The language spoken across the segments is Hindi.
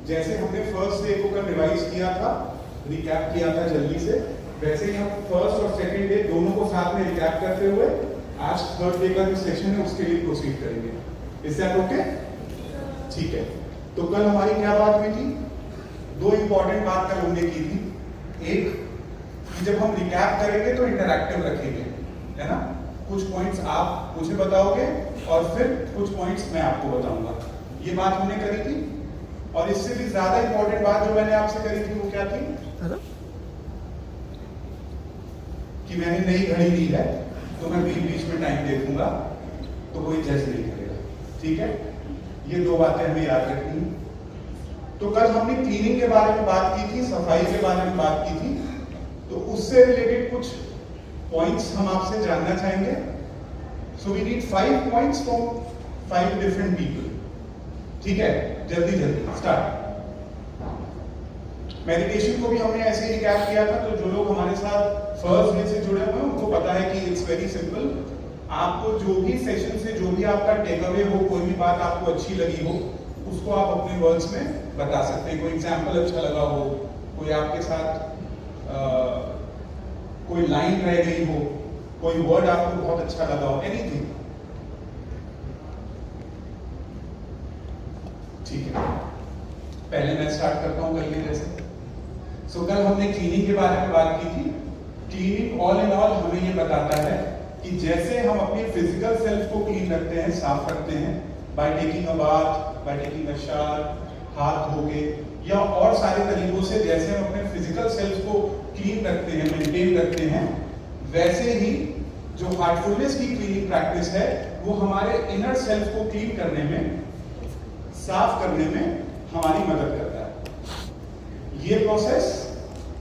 जैसे हमने फर्स्ट डे को कल रिवाइज किया था, रिकैप किया था जल्दी से, वैसे ही हम फर्स्ट और सेकंड डे दोनों को साथ में रिकैप करते हुए आज थर्ड डे का जो सेशन है उसके लिए प्रोसीड करेंगे। Is that okay? ठीक है। तो कल हमारी क्या बात हुई थी? दो इंपॉर्टेंट बात कल हमने की थी। एक कि जब हम रिकैप करेंगे तो इंटरैक्टिव रखेंगे, है ना? कुछ पॉइंट्स आप मुझे बताओगे और फिर कुछ पॉइंट्स मैं आपको बताऊंगा। ये बात हमने करी थी। और इससे भी ज्यादा इंपॉर्टेंट बात जो मैंने आपसे करी थी वो क्या थी? कि मैंने नई घड़ी ली है तो मैं बीच बीच में टाइम देखूंगा तो कोई जज नहीं करेगा। ठीक है? ये दो बातें हमें याद रखनी है। तो कल हमने क्लीनिंग के बारे में बात की थी, सफाई के बारे में बात की थी। तो उससे रिलेटेड कुछ पॉइंट्स हम आपसे जानना चाहेंगे। So we need 5 points from 5 different people. ठीक है? जल्दी जल्दी स्टार्ट। मेडिटेशन को भी हमने ऐसे ही रिकैप किया था, तो जो लोग हमारे साथ फर्स्ट डे से जुड़े हुए हैं उनको पता है कि इट्स वेरी सिंपल। आपको जो भी सेशन से जो भी आपका टेक अवे हो, कोई भी बात आपको अच्छी लगी हो, उसको आप अपने वर्ड्स में बता सकते हैं। कोई एग्जाम्पल अच्छा लगा हो, कोई आपके साथ कोई लाइन रह गई हो, कोई वर्ड आपको बहुत अच्छा लगा हो, एनीथिंग। ठीक है, पहले मैं स्टार्ट करता हूं कल के जैसे। सो कल हमने क्लीनिंग के बारे में बात की थी। क्लीनिंग ऑल इन ऑल हमें ये बताता है कि जैसे हम अपनी फिजिकल सेल्फ को क्लीन रखते हैं, साफ रखते हैं, by taking a bath, by taking a shower, हाथ धोके या और सारे तरीकों से जैसे हम अपने फिजिकल सेल्फ को क्लीन रखते हैं, मेंटेन रखते हैं, वैसे ही जो हार्टफुलनेस की क्लीनिंग प्रैक्टिस है वो हमारे इनर सेल्फ को क्लीन करने में, साफ करने में हमारी मदद करता है। ये प्रोसेस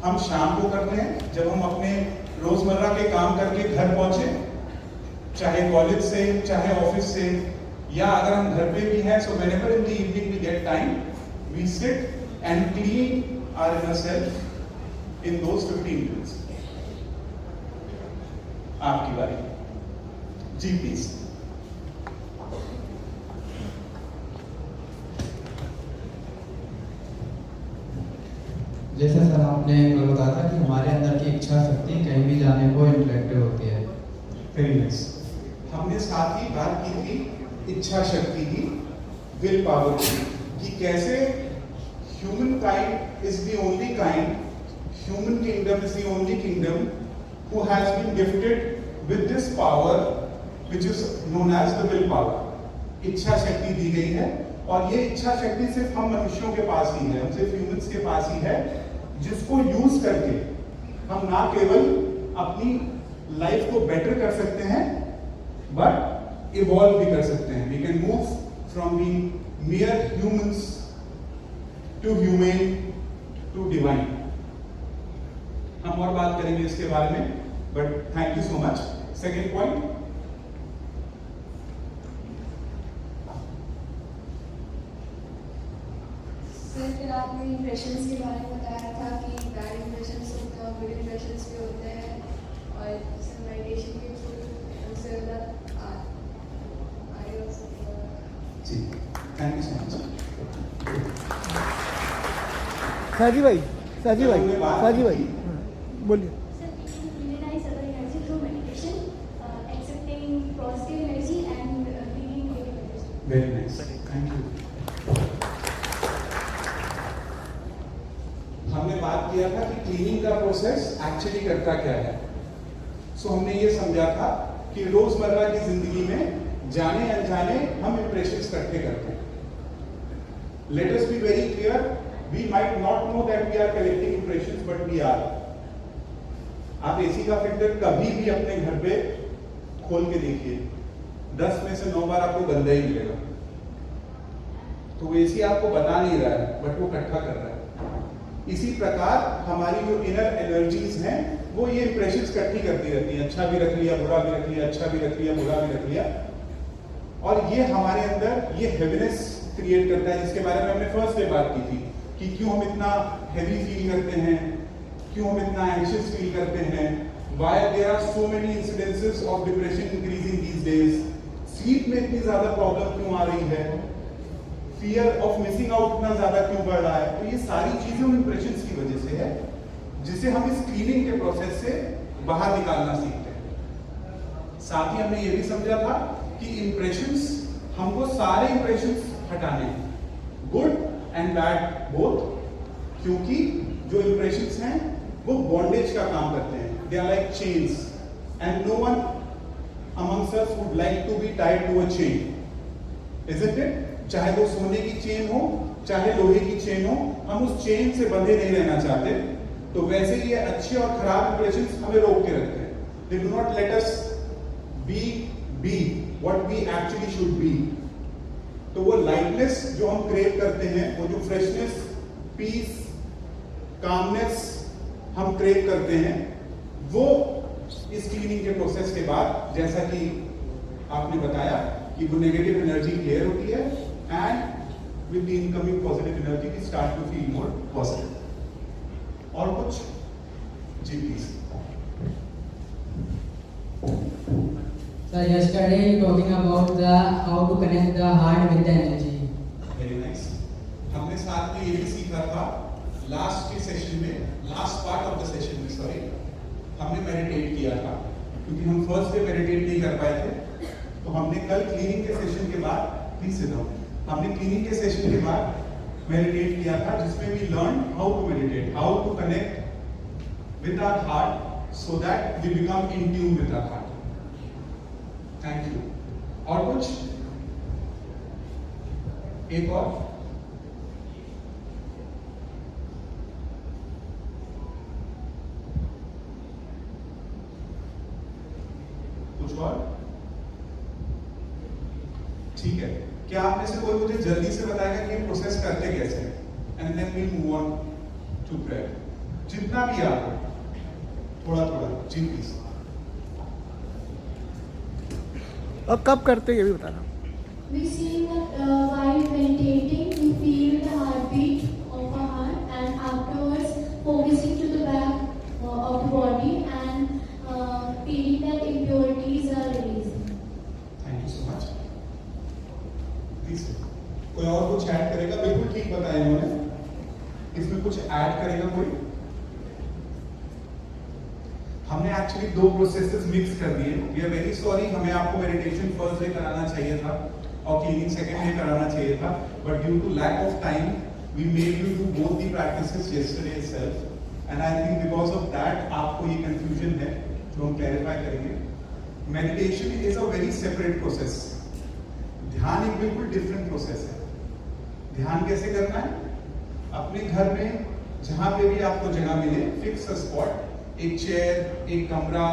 हम शाम को करते हैं जब हम अपने रोजमर्रा के काम करके घर पहुंचे, चाहे कॉलेज से, चाहे ऑफिस से, या अगर हम घर पे भी हैं, so whenever in the evening we get time, we sit and clean our inner self in those 15 minutes. आपकी बारी जी, प्लीज। जैसे सर आपने बताया था कि हमारे अंदर की इच्छा शक्ति कहीं भी जाने को इंटरेक्टिव होती है। Very nice. हमने साथ ही बात की थी इच्छा शक्ति की, विल पावर की, कि कैसे human kind is the only kind, human kingdom is the only kingdom who has been gifted with this power which is known as the will power. इच्छा शक्ति दी गई है और ये इच्छा शक्ति सिर्फ हम मनुष्यों के पास ही है, हम सिर्फ ह्यूमंस के पास ही है, जिसको यूज करके हम ना केवल अपनी लाइफ को बेटर कर सकते हैं बट इवॉल्व भी कर सकते हैं। We can move from being mere humans to humane to divine। हम और बात करेंगे इसके बारे में, but thank you so much. Second point, sir फिर आपने इम्प्रेशंस के बारे में बताया था कि बैड इम्प्रेशंस होते हैं और गुड इम्प्रेशंस भी होते हैं, और जैसे मेडिटेशन के थ्रू उनसे जी थैंक यू सो मच। साजी भाई बोलिए। Very nice, thank you. हमने बात किया था कि क्लीनिंग का प्रोसेस एक्चुअली करता क्या है। सो हमने ये समझा था कि रोजमर्रा की जिंदगी में जाने अनजाने हम इंप्रेशंस इकट्ठे करते हैं। Let us be very clear, we might not know that we are collecting impressions but we are. आप एसी का फिल्टर कभी भी अपने घर पे खोल के देखिए, 10 में से 9 बार आपको गंदा ही मिलेगा। तो वो एसी आपको बता नहीं रहा है बट वो इकट्ठा कर रहा है। इसी प्रकार हमारी जो इनर एनर्जीज हैं वो ये इंप्रेशंस इकट्ठी करती रहती हैं। अच्छा भी रख लिया, बुरा भी रख लिया, अच्छा भी रख लिया, बुरा भी रख लिया, और ये हमारे अंदर ये हेवीनेस क्रिएट करता है, जिसके बारे में हमने फर्स्ट डे बात की थी कि क्यों हम इतना हेवी फील करते हैं, क्यों हम इतना एंशियस फील करते हैं, why there are so many incidences of depression increasing these days, sleep में इतनी ज्यादा प्रॉब्लम क्यों आ रही है, फियर ऑफ मिसिंग आउट इतना ज्यादा क्यों बढ़ रहा है। ये सारी चीजें उन इंप्रेशंस की वजह से है, जिसे हम इस क्लीनिंग के प्रोसेस से बाहर निकालना सीखते हैं। साथ ही हमने ये भी समझा था कि इंप्रेशंस, हमको सारे इंप्रेशंस हटाने हैं, गुड एंड बैड बोथ, क्योंकि जो इंप्रेशंस हैं वो बॉन्डेज का काम करते हैं। They are like chains and no one amongst us would like to be tied to a chain, isn't it? चाहे वो सोने की चेन हो, चाहे लोहे की चेन हो, हम उस चेन से बंधे नहीं रहना चाहते। तो वैसे ही ये अच्छे और खराब इंप्रेशंस हमें रोक के रखते हैं। They do not let us be what we actually should be. तो वो लाइटनेस जो हम क्रेव करते हैं, वो जो फ्रेशनेस, पीस, कामनेस हम क्रेव करते हैं, वो इस क्लीनिंग के प्रोसेस के बाद, जैसा कि आपने बताया, कि वो नेगेटिव एनर्जी क्लियर होती है and with the incoming positive energy we start to feel more positive. और कुछ जी please. So yesterday you talking about the how to connect the heart with the energy. Very nice. हमने साथ में ये भी सीखा था लास्ट के सेशन में, last part of the session में, सॉरी, हमने मेडिटेट किया था, क्योंकि हम फर्स्ट डे मेडिटेट नहीं कर पाए थे। तो हमने कल क्लीनिंग के सेशन के बाद, प्लीज सिट डाउन, हमने क्लीनिंग के सेशन के बाद मेडिटेट किया था, जिसमें we learn how to meditate, how to connect with our heart so that we become in tune with our heart. Thank you. और कुछ? एक और? कुछ और? ठीक है, क्या आप में से कोई मुझे जल्दी से बताएगा कि ये प्रोसेस करते कैसे हैं? And then we move on to prayer. जितना भी आप थोड़ा थोड़ा जी प्लीज। अब कब करते हैं ये भी बताना। We see that while meditating, we feel the heartbeat of our heart, and afterwards focusing to the back of the body and feeling that impurities are released. Thank you so much. Please कोई और कुछ ऐड करेगा? बिल्कुल ठीक बताया इन्होंने। इसमें कुछ ऐड करेगा कोई? हमने एक्चुअली दो प्रोसेसेस मिक्स कर दिए। वी आर वेरी सॉरी, हमें आपको मेडिटेशन फर्स्ट डे कराना चाहिए था और क्लीनिंग सेकंड डे कराना चाहिए था, but due to lack of time we made you do both the practices yesterday itself, and I think because of that आपको ये कंफ्यूजन है, जो हम क्लैरिफाई करेंगे। Meditation is a very separate process. ध्यान एक बिल्कुल डिफरेंट प्रोसेस है। ध्यान कैसे करना है? अपने घर में जहां पे भी आपको जगह मिले, फिक्स अ स्पॉट, एक चेयर, एक कमरा,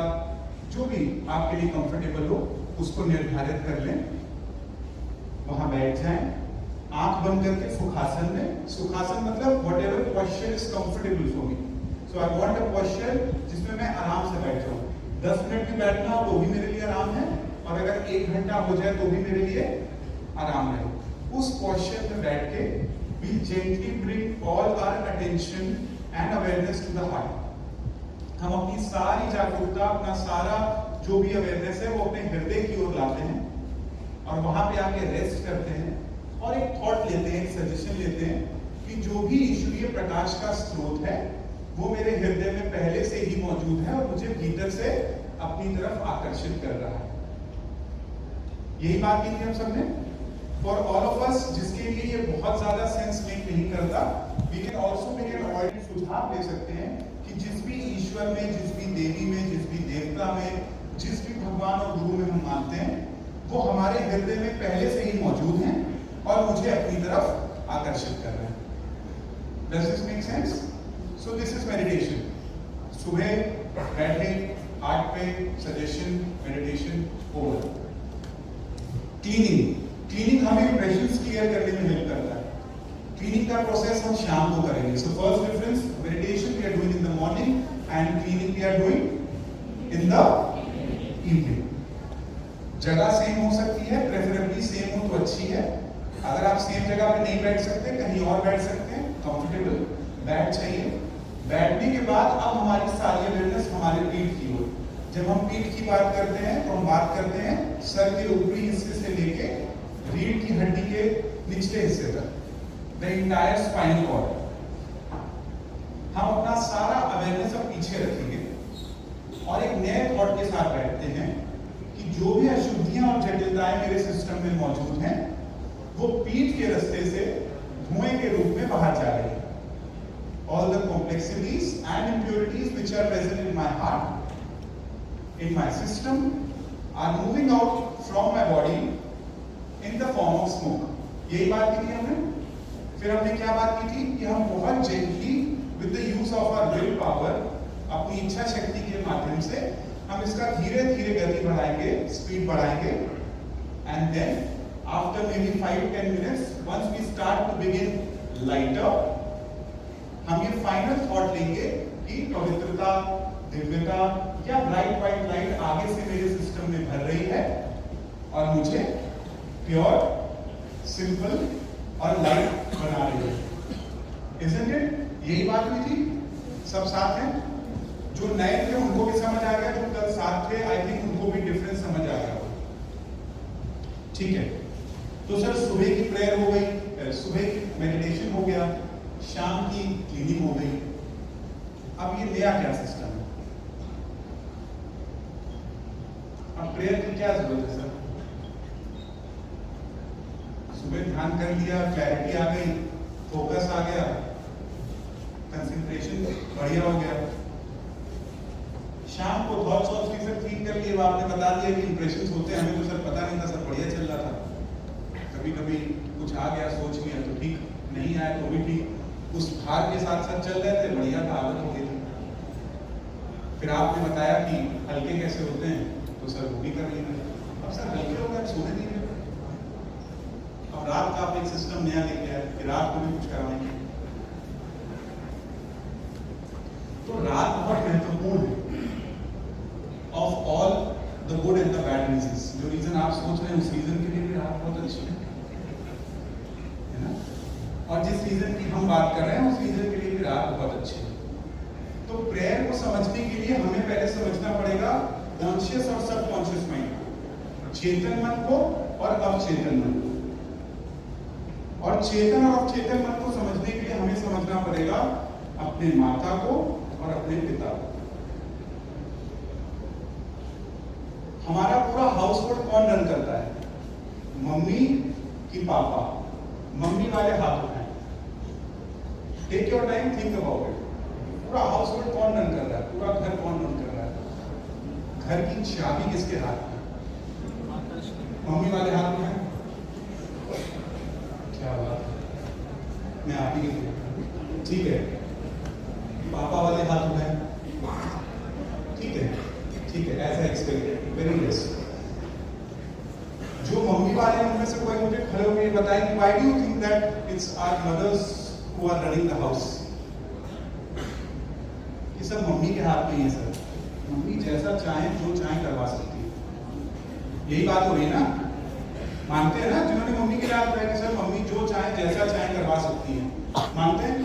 जो भी आपके लिए कंफर्टेबल हो, उसको निर्धारित कर लें, वहां बैठ जाएं, आंख बंद करके सुखासन में। सुखासन मतलब whatever posture is comfortable for me. So I want a posture जिसमें मैं आराम से बैठ जाऊं। 10 मिनट भी बैठना हो तो भी मेरे लिए आराम है, और अगर 1 घंटा हो जाए तो भी मेरे लिए आराम है। उस पोस्चर में बैठ के we gently bring all our attention and awareness to the heart. हम अपनी सारी जागरूकता, अपना सारा जो भी अवेयरनेस है, वो अपने हृदय की ओर लाते हैं और वहां पे आके रेस्ट करते हैं और एक थॉट लेते हैं, एक सजेशन लेते हैं कि जो भी ईश्वरीय प्रकाश का स्रोत है वो मेरे हृदय में पहले से ही मौजूद है और मुझे भीतर से अपनी तरफ आकर्षित कर रहा है। यही बात की थी हम सबने। फॉर ऑल ऑफ अस जिसके लिए ये बहुत ज्यादा सेंस मेक नहीं करता, we can also make an order सुझाव दे सकते हैं कि जिस भी ईश्वर में, जिस भी देवी में, जिस भी देवता में, जिस भी भगवान और गुरु में हम मानते हैं, वो हमारे हृदय में पहले से ही मौजूद हैं और मुझे अपनी तरफ आकर्षित कर रहे हैं। Does this make sense? So this is meditation. सुबह बैठे, हार्ट पे सजेशन, मेडिटेशन ओवर। क्लीनिंग हमें इंप्रेशंस क्लियर करने में हेल्प करता है। क्लीनिंग का प्रोसेस हम शाम को करेंगे। So first difference, meditation we are doing in the morning and cleaning we are doing in the evening. जगह सेम हो सकती है, प्रेफरेबली सेम हो तो अच्छी है। अगर आप सेम जगह पे नहीं बैठ सकते, कहीं और बैठ सकते हैं, कंफर्टेबल बैठ चाहिए। बैठने के बाद अब हमारी सारी अवेयरनेस हमारे पीठ की ओर। जब हम पीठ की बात करते हैं तो हम बात करते हैं सर के ऊपरी हिस्से से लेके रीढ़ की हड्डी के निचले हिस्से तक, द इंटायर स्पाइनल कॉर्ड। बाहर जा रही है। All the complexities and impurities which are present in my heart, in my system, are moving out from my body in the form of smoke. यही बात की थी हमने। फिर हमने क्या बात की थी कि हम बहुत gently with the use of our will power, अपनी इच्छा शक्ति के माध्यम से हम इसका धीरे धीरे गति बढ़ाएंगे, स्पीड बढ़ाएंगे, and then after maybe 5-10 minutes, once we start to begin lighter, हम ये फाइनल थॉट लेंगे कि पवित्रता, दिव्यता या ब्राइट व्हाइट लाइट आगे से मेरे सिस्टम में भर रही है और मुझे प्योर, सिंपल और लाइट बना रही है। Isn't it? यही बात हुई थी। सब साथ हैं? जो नए थे उनको भी समझ आ गया, जो कल साथ थे आई थिंक उनको भी डिफरेंस समझ आ गया। ठीक है, तो सर सुबह की प्रेयर हो गई, सुबह की मेडिटेशन हो गया, शाम की क्लीनिंग हो गई। अब ये नया क्या सिस्टम है? अब प्रेयर की क्या जरूरत है सर? सुबह ध्यान कर लिया, क्लैरिटी आ गई, फोकस आ गया, कंसंट्रेशन बढ़िया हो गया। शाम को थॉट्स ऑफ सब ठीक कर लिए, आपने बता दिया कि इंप्रेशंस होते हैं, हमें तो सर पता नहीं था, सब बढ़िया चल रहा था। कभी कभी कुछ आ गया, सोच लिया तो ठीक, नहीं आया तो भी ठीक, उस भार के साथ साथ चल रहे थे, बढ़िया था, आदत हो गई थी। फिर आपने बताया कि हल्के कैसे होते हैं, तो सर वो भी कर लेंगे। अब सर हल्के हो गए, सोने नहीं गए। अब रात का आप एक सिस्टम नया लेके आए कि रात को भी कुछ कराएंगे। तो रात बहुत महत्वपूर्ण है। Of all the good and the bad reasons, जो रीजन आप सोच रहे हैं उस रीजन के लिए भी रात बहुत अच्छी है ना? और जिस रीजन की हम बात कर रहे हैं उस रीजन के लिए भी रात बहुत अच्छी है। तो प्रेयर को समझने के लिए हमें पहले समझना पड़ेगा कॉन्शियस और सबकॉन्शियस माइंड, चेतन मन को और अवचेतन मन को। और चेतन और अवचेतन मन को समझने के लिए हमें समझना पड़ेगा अपने माता को और अपने पिता को। हमारा पूरा हाउस होल्ड कौन रन करता है? मम्मी कि पापा? मम्मी वाले हाथ उठाएं। Take your time, think about it. पूरा हाउस होल्ड कौन रन कर रहा है? पूरा घर कौन रन कर रहा है? घर की चाबी किसके हाथ में? मम्मी वाले हाथ में है। क्या बात है, मैं आप ही के, ठीक है। पापा वाले हाथ उठाएं। ठीक है, ठीक है, ऐसा एक्सपेक्टेड, वेरी बेस्ट। जो मम्मी वाले उनमें से कोई मुझे खड़े होकर बताए कि why do you think that it's our mothers who are running the house? ये सब मम्मी के हाथ में है सर। मम्मी जैसा चाहे जो चाहे करवा सकती है। यही बात हो रही है ना? मानते हैं ना जिन्होंने मम्मी के हाथ में सर मम्मी जो चाहे जैसा चाहे करवा सकती है, मानते हैं?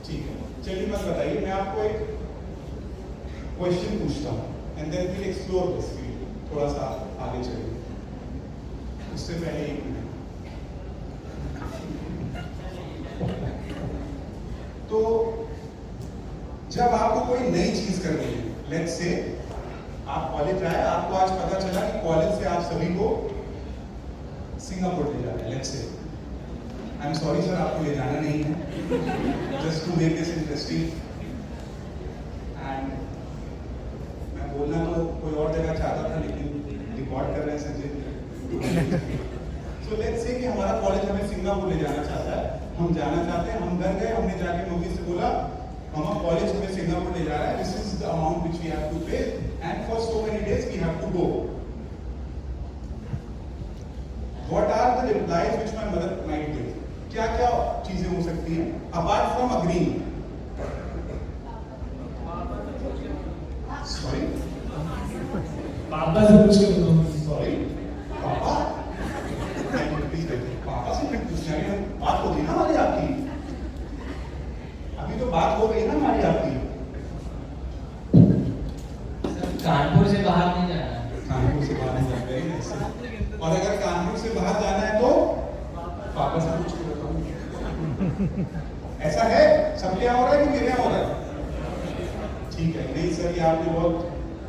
ठीक है, चलिए मत बताइए, मैं आपको एक क्वेश्चन पूछता हूँ and then we explore this field, थोड़ा सा आगे चलिए। उससे पहले एक मिनट, तो जब आपको कोई नई चीज करनी है, लेट्स से आप कॉलेज आए, आपको आज पता चला कि कॉलेज से आप सभी को सिंगापुर ले जा रहे हैं, let's say. I am sorry sir, आपको ले जाना नहीं है, just to make this interesting. And मैं बोलना तो कोई और जगह चाहता था, लेकिन रिकॉर्ड कर रहे हैं संजय। So let's say कि हमारा कॉलेज हमें सिंगापुर ले जाना चाहता है, हम जाना चाहते हैं, हम घर गए, हमने जाके मम्मी से बोला मामा कॉलेज हमें सिंगापुर ले जा रहा है, this is the amount which we have to pay and for so many days we have to go. What are the replies which my mother might give? क्या क्या चीजें हो सकती हैं अपार्ट फ्रॉम अग्रीइंग? सॉरी, पापा से पूछ के बताओ। सॉरी, पापा? पापा से फिर पूछना है, बात होती ना हमारी आपकी, अभी तो बात हो गई ना हमारी आपकी। कानपुर से बाहर नहीं जाना है। कानपुर से बाहर नहीं जाना है, और अगर कानपुर से बाहर जाना है तो पापा से पूछ के बताऊं। ऐसा है? सबके यहाँ हो रहा है कि मेरे यहाँ हो रहा है? ठीक है, नहीं सर, ये आपने बहुत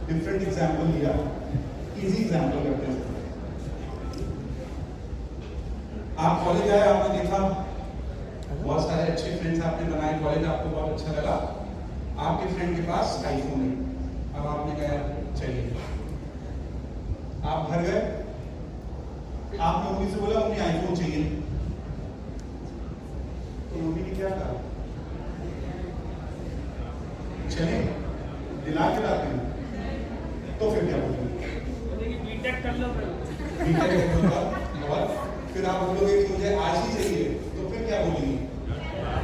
डिफरेंट एग्जाम्पल लिया, इजी एग्जाम्पल करते हैं। आप कॉलेज आए, आपने देखा बहुत सारे अच्छे फ्रेंड्स आपने बनाए, कॉलेज आपको बहुत अच्छा लगा, आपके फ्रेंड के पास आईफोन है, अब आपने कहा चाहिए, आप घर गए, आपने मम्मी से बोला मम्मी आईफोन चाहिए, तो मम्मी ने क्या कहा, चले दिला के लाते हैं, तो फिर क्या बोलेंगे, बीटेक कर लो बीटेक कर लो, और फिर आप बोलोगे कि मुझे आज ही चाहिए, तो फिर क्या बोलेंगे,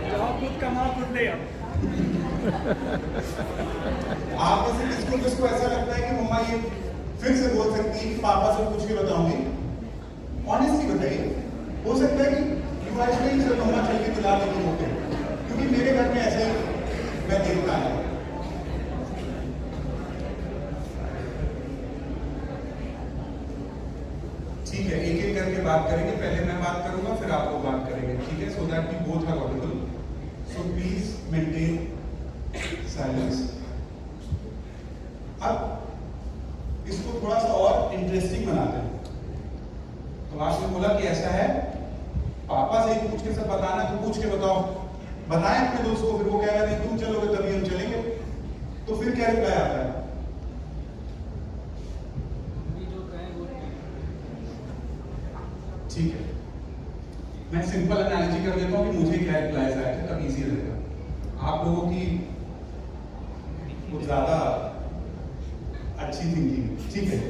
जाओ खुद कमाओ खुद ले आओ। आप में से किसको किसको ऐसा लगता है कि मम्मा ये फिर से बोल सकती है कि पापा से पूछ के बताऊंगी, ऑनेस्टली बताइए, हो सकता है कि युवाश में ही मम्मा चल के दिला देती होते, क्योंकि मेरे घर में ऐसे ही मैं देखता है। ठीक है, एक एक करके बात करेंगे, पहले मैं बात करूंगा फिर आप लोग बात करेंगे, ठीक है, so that we both are audible, so please maintain silence. अब इसको थोड़ा सा और इंटरेस्टिंग बनाते हैं। तो आपने बोला कि ऐसा है, पापा से ही पूछ के सब बताना, तो पूछ के बताओ, बताएं अपने दोस्त को, फिर वो कह रहा है तुम चलोगे तभी हम चलेंगे, तो फिर क्या रिप्लाई आता है, ठीक है, मैं सिंपल एनालिसिस कर देता हूँ कि मुझे क्या रिप्लाई आया है, तब इजी रहेगा, आप लोगों की कुछ ज्यादा अच्छी थिंकिंग, ठीक है।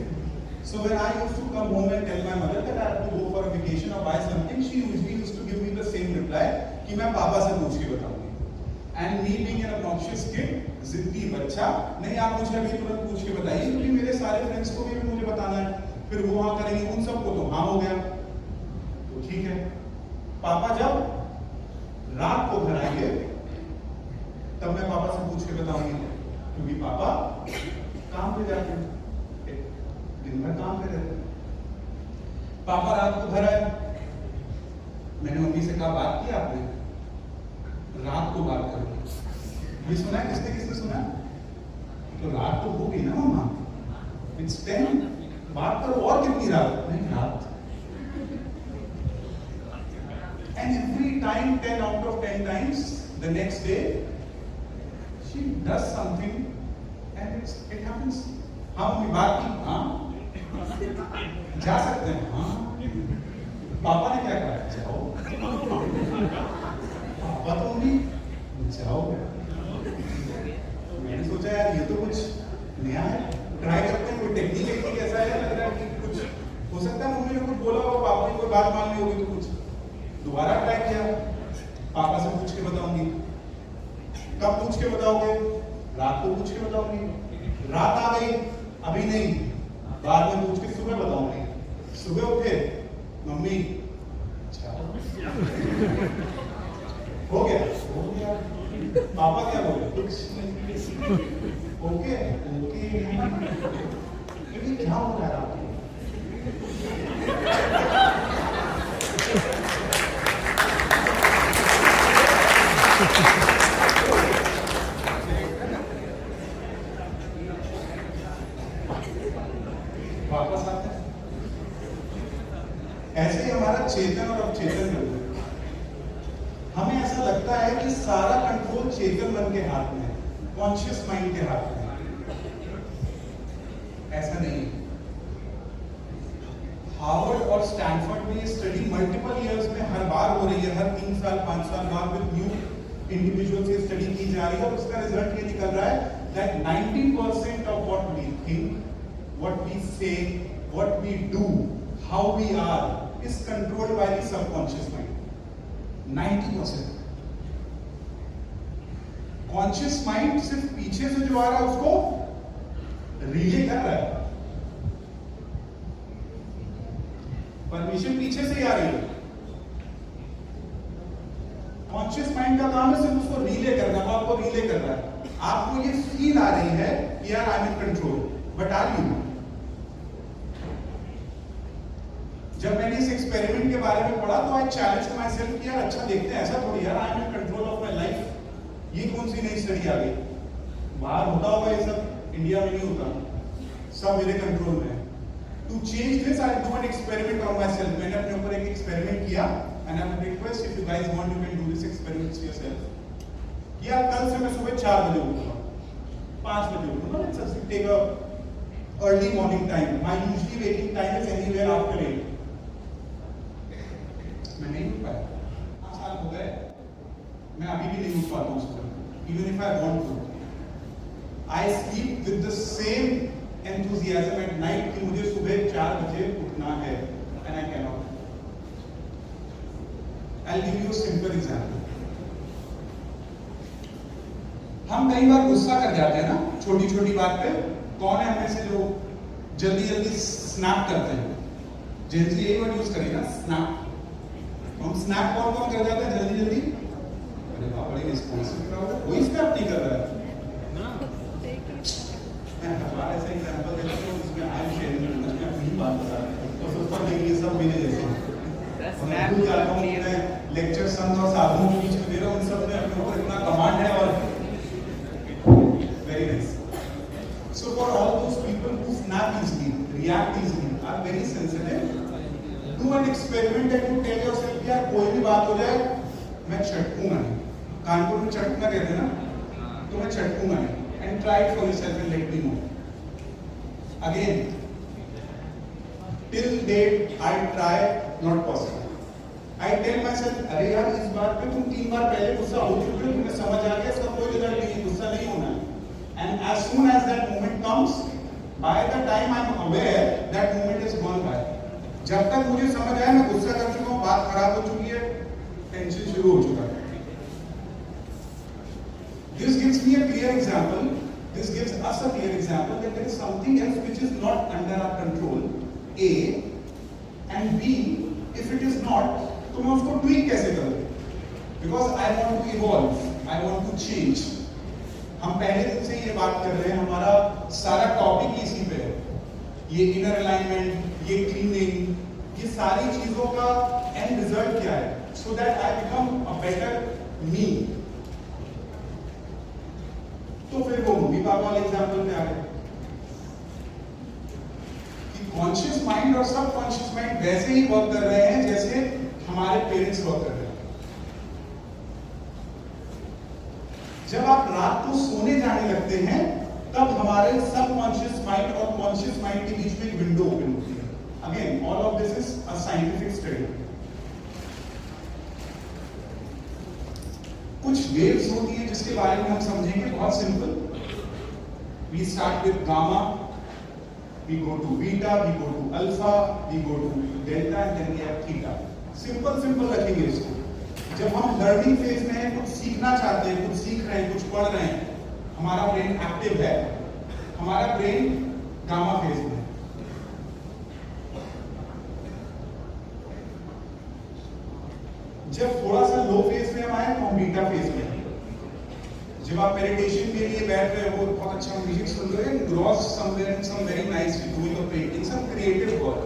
So when I used to come home and tell my mother that I have to go for a vacation or buy something, she usually used to give me the same reply कि मैं पापा से पूछ के बताऊंगी। And me being an obnoxious kid, जिद्दी बच्चा, नहीं आप मुझे अभी तुरंत पूछ के बताइए क्योंकि मेरे सारे फ्रेंड्स को भी मुझे बताना है, फिर वो हाँ करेंगे, उन सबको तो हाँ हो गया, तो ठीक है। पापा जब रात को घर आएंगे तब मैं पापा से पूछ के बताऊंगी, क्योंकि पापा काम पे जाते हैं, दिन भर काम पे रहते हैं। पापा रात को घर आए, मैंने मम्मी से कहा बात की आपने, रात को बात करो, ये सुना है किसने किसने सुना, तो रात तो हो गई ना मम्मा, इट्स 10, बात करो, और कितनी रात, नहीं रात। And every time 10 out of 10 times the next day she does something and it happens, हाँ मम्मी बात की, हाँ जा सकते हैं, हाँ पापा ने क्या कहा, जाओ, पापा तो मम्मी जाओ, मैंने सोचा यार ये तो कुछ नया है, ट्राई करते हैं, कोई टेक्निक ऐसा है, लग रहा है कि कुछ हो सकता है, मम्मी ने कुछ बोला हो, पापा ने कोई बात मान ली होगी, तो कुछ दोबारा ट्राई किया, पापा से पूछ के बताऊंगी, कब पूछ के बताओगे, रात को पूछ के बताऊंगी, रात आ गई अभी नहीं, बाद में पूछ के सुबह बताऊंगी, सुबह उठे मम्मी हो गया, हो गया, पापा क्या बोले, कुछ ओके ओके, लेकिन क्या हो रहा है आपको, वापस आते हैं, ऐसे ही हमारा चेतन और अवचेतन में हमें ऐसा लगता है कि सारा कंट्रोल चेतन मन के हाथ में है, कॉन्शियस माइंड के हाथ में है, ऐसा नहीं। हार्वर्ड और स्टैनफोर्ड में ये स्टडी मल्टीपल इयर्स में हर बार हो रही है, हर 3 साल 5 साल बाद विद न्यू इंडिविजुअल्स ये स्टडी की जा रही है, और उसका रिजल्ट ये निकल रहा है that 90% of what we think, what we say, what we do, how we are is controlled by the subconscious mind. 90%. Conscious mind सिर्फ पीछे से जो आ रहा है उसको रिले कर रहा है, परमिशन पीछे से ही आ रही है। कॉन्शियस माइंड का काम है सिर्फ उसको रिले करना, वो आपको रिले कर रहा है, आपको ये फील आ रही है कि यार I am in control, but are you? जब मैंने इस एक्सपेरिमेंट के बारे में पढ़ा तो आई चैलेंज माई सेल्फ कि यार अच्छा देखते हैं, ऐसा थोड़ी यार I am in control of my life, ये कौन सी नई स्टडी आ गई, बाहर होता होगा ये सब, इंडिया में नहीं होता, सब मेरे कंट्रोल में है। To change this I do an experiment on my self, मैंने अपने ऊपर एक एक्सपेरिमेंट किया, and I would request if you guys want you can do this this experiment yourself कि यार कल से मैं सुबह 4 बजे उठूंगा, 5 बजे उठूंगा, let's just take a early morning time, my usually waking time is anywhere after 8। मैं नहीं उठ पाया, 5 साल हो गए, मैं अभी भी नहीं उठ पाता हूँ सुबह, even if I want to. I sleep with the same enthusiasm at night कि मुझे सुबह 4 बजे उठना है, and I can not. I give you a simple example. हम कई बार गुस्सा कर जाते हैं ना छोटी छोटी बात पे। कौन है हमें से जो जल्दी जल्दी स्नैप करते हैं? जेंजी यही वर्ड यूज करेगा, स्नैप। हम स्नैप कौन कौन कर जाते हैं जल्दी जल्दी? अरे बाप, बड़ी रिस्पॉन्सिबल है, कोई स्नैप नहीं कर रहा है। मैं हमारे ऐसे एग्जांपल देता हूं जिसमें आई एम शेयरिंग, मैं अपनी बात बता रहा हूं और फिर पर ये सब मेरे जैसे हैं। मैं भूल जाता हूं, मैं लेक्चर संत और साधुओं के बीच में दे रहा हूं, उन सब ने अपने ऊपर इतना कमांड है। और very nice. So for all those people who snap easily, react easily, are very sensitive, do an experiment and you tell yourself यार कोई भी बात हो जाए मैं झटकूंगा नहीं। कानपुर में झटकना कहते हैं ना, तो मैं झटकूंगा नहीं। And try it for yourself and let me know. Again, till date I try, not possible. I tell myself अरे यार इस बात पे तुम 3 बार पहले गुस्सा हो चुके हो, तुम्हें समझ आ गया, इसका कोई रिजल्ट नहीं, गुस्सा नहीं होना है। And as soon as that moment comes, by the time I am aware, that moment is gone by. जब तक मुझे समझ आया मैं गुस्सा कर चुका हूँ, बात खराब हो चुकी है, टेंशन शुरू हो चुका है। This gives me a clear example. This gives us a clear example that there is something else which is not under our control. A and B, if it is not, तो मैं उसको tweak कैसे करूँ? Because I want to evolve, I want to change. हम पहले दिन से ये बात कर रहे हैं, हमारा सारा टॉपिक इसी पे है। ये इनर अलाइनमेंट, ये क्लीनिंग, ये सारी चीजों का एंड रिजल्ट क्या है? So that I become a better me. तो फिर वो मम्मी पापा वाले एग्जाम्पल पे आ गए कि कॉन्शियस माइंड और सब कॉन्शियस माइंड वैसे ही वर्क कर रहे हैं जैसे हमारे पेरेंट्स वर्क कर रहे हैं। जब आप रात को सोने जाने लगते हैं तब हमारे सब कॉन्शियस माइंड और कॉन्शियस माइंड के बीच में एक विंडो ओपन होती है। Again all of this is a scientific study. कुछ वेव्स होती है जिसके बारे में हम समझेंगे, बहुत simple. We start with gamma, we go to beta, we go to alpha, we go to delta and then we have theta. Simple simple रखेंगे इसको। जब हम लर्निंग फेज में हैं, कुछ सीखना चाहते हैं, कुछ सीख रहे हैं, कुछ पढ़ रहे हैं, हमारा ब्रेन एक्टिव है, हमारा ब्रेन गामा फेज में है। जब थोड़ा सा लो फेज में हम आए तो हम बीटा फेज में हैं। जब आप मेडिटेशन के लिए बैठ रहे हो, बहुत अच्छा म्यूजिक सुन रहे हैं, gross somewhere in some very nice doing a painting, some creative work,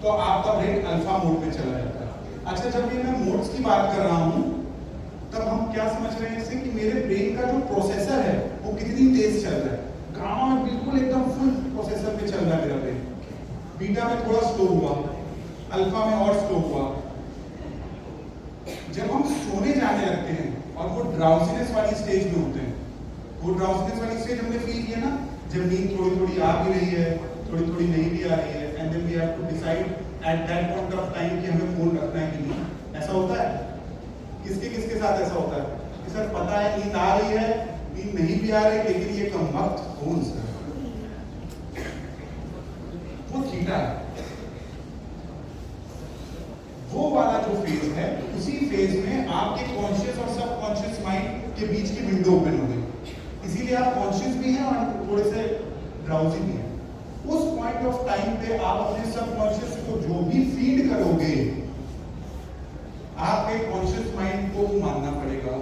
तो आपका ब्रेन अल्फा मोड में चला जाता है। अच्छा, जब ये मैं मोड्स की बात कर रहा हूं तब हम क्या समझ रहे हैं इससे कि मेरे ब्रेन का जो प्रोसेसर है वो कितनी तेज चल रहा है। गामा में बिल्कुल एकदम फुल प्रोसेसर पे चल रहा है मेरा ब्रेन, बीटा में थोड़ा स्लो हुआ, अल्फा में और स्लो हुआ। जब हम सोने जाने लगते हैं और वो ड्राउजीनेस वाली स्टेज में होते हैं, वो ड्राउजीनेस वाली स्टेज हमने फील किया ना, जब नींद थोड़ी थोड़ी आ भी रही है, थोड़ी थोड़ी नहीं भी आ रही है, and then we have to decide at that point of time कि हमें फोन रखना है कि नहीं। ऐसा होता है, किसके किसके साथ ऐसा होता है कि सर पता है नींद आ रही है, नींद नहीं भी आ रही, लेकिन ये कम वक्त फोन सर, वो थीटा है। वो वाला जो फेज है, उसी फेज में आपके कॉन्शियस और सब कॉन्शियस माइंड के बीच की विंडो ओपन हो गई, इसीलिए आप कॉन्शियस भी हैं और थोड़े से ड्राउजी भी हैं। उस पॉइंट ऑफ टाइम पे आप अपने सब कॉन्शियस को जो भी फीड करोगे, आपके कॉन्शियस माइंड को मानना पड़ेगा।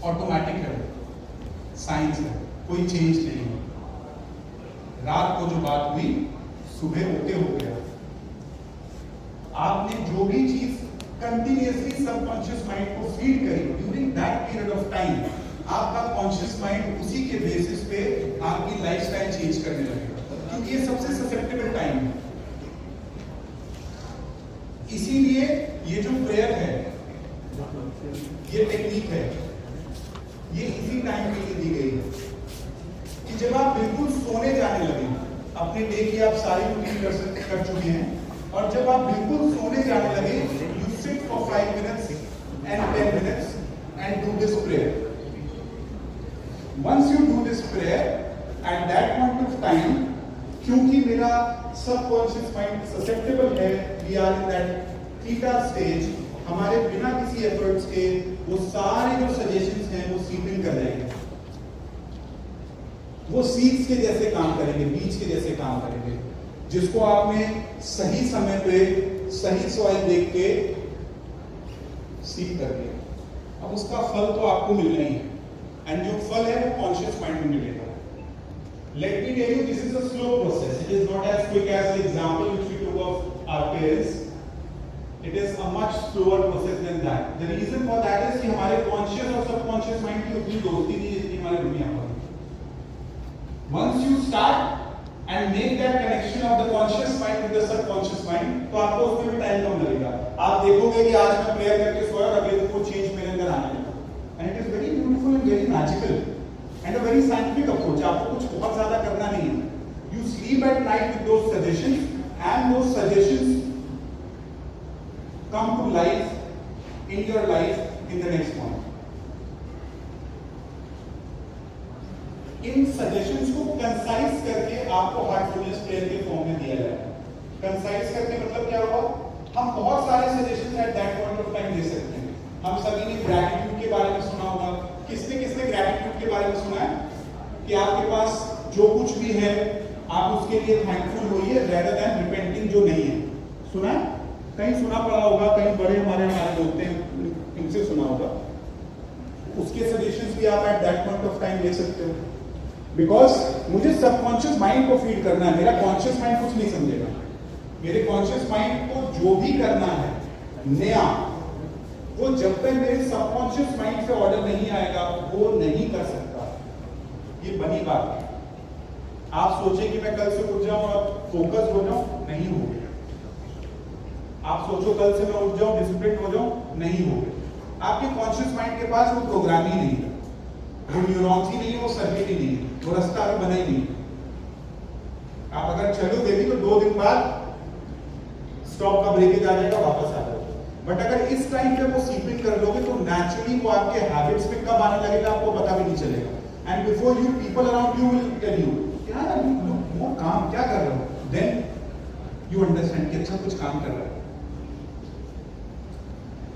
ऑटोमेटिक है, साइंस है, कोई चेंज नहीं है। रात को जो बात हुई सुबह ओके हो गया। आपने जो भी चीज कंटिन्यूअसली सबकॉन्शियस माइंड को फीड करी during that period of time, आपका कॉन्शियस माइंड उसी के बेसिस पे आपकी लाइफस्टाइल चेंज करने लगेगा, क्योंकि ये सबसे ससेप्टेबल टाइम है। इसीलिए ये जो प्रेयर है, ये टेक्निक है, ये इसी टाइम के लिए दी गई है कि जब आप बिल्कुल सोने जाने लगे, अपने डे की आप सारी रूटीन कर चुके हैं, और जब आप बिल्कुल सोने जाने लगे, you sit for 5 minutes and 10 minutes and do this prayer. Once you do this prayer, at that point of time, क्योंकि मेरा सबकॉन्शियस माइंड ससेप्टेबल है, we are in that theta stage, हमारे बिना किसी एफर्ट्स के वो सारे जो सजेशंस हैं वो सीप इन कर जाएंगे, वो सीड्स के जैसे काम करेंगे, बीज के जैसे काम करेंगे, जिसको आपने सही समय पे सही सॉइल देख के सीप कर दिया। अब उसका फल तो आपको मिलना ही है, एंड जो फल है वो कॉन्शियस माइंड में मिलेगा। Let me tell you, this is a slow process. It is not as quick as the example which we took of our parents. It is a much slower process than that. The reason for that is कि हमारे conscious और subconscious mind की उतनी दोस्ती नहीं जितनी हमारे दुनिया पर। Once you start and make that connection of the conscious mind with the subconscious mind, तो आपको उसमें भी टाइम कम लगेगा। आप देखोगे कि आज मैं प्रेयर करके सोया और अगले दिन वो चेंज मेरे अंदर आने लगा। And it is very beautiful and very magical. And a very scientific approach. आपको कुछ बहुत ज्यादा करना नहीं है. You sleep at night with those suggestions, and those suggestions come to life in your life in the next morning. In suggestions को concise करके आपको heartfulness prayer के फॉर्म में दिया जाएगा. Concise करके मतलब क्या हुआ? हम बहुत सारे suggestions at that point of time दे सकते हैं. हम सभी ने gratitude के बारे में सुना होगा. किसने ग्रेटिट्यूड के बारे में सुना है कि आपके पास जो कुछ भी है आप उसके लिए थैंकफुल होइए रेदर देन रिपेंटिंग जो नहीं है? सुना है? कहीं सुना पड़ा होगा, कहीं बड़े हमारे दोस्त हैं इनसे सुना होगा। उसके सजेशंस भी आप eight that point of time ले सकते हो, बिकॉज मुझे सबकॉन्शियस माइंड को फीड करना है। मेरा कॉन्शियस माइंड कुछ नहीं समझेगा। मेरे कॉन्शियस माइंड को जो भी करना है नया, वो जब तक मेरे सबकॉन्शियस माइंड से ऑर्डर नहीं आएगा वो नहीं कर सकता। ये बनी बात है। आप सोचे कि मैं कल से उठ जाऊं और फोकस हो जाऊं, नहीं हो गया। आप सोचो कल से मैं उठ जाऊं डिसिप्लिन हो जाऊं, नहीं हो गया। आपके कॉन्शियस माइंड के पास वो प्रोग्राम ही नहीं है, वो न्यूरॉन्स ही नहीं है, वो सर्किट ही नहीं है, वो रास्ता अभी बना ही नहीं है। आप अगर चलोगे भी तो 2 दिन बाद स्टॉप का ब्रेकेज आ जाएगा, वापस आ जाएगा। बट अगर इस टाइम पे वो सीपिंग कर लोगे तो नेचुरली वो आपके हैबिट्स में कब आने लगेगा आपको पता भी नहीं चलेगा। And before you people around you will tell you यार वो काम क्या कर रहे हो, देन यू अंडरस्टैंड कि अच्छा कुछ काम कर रहा है।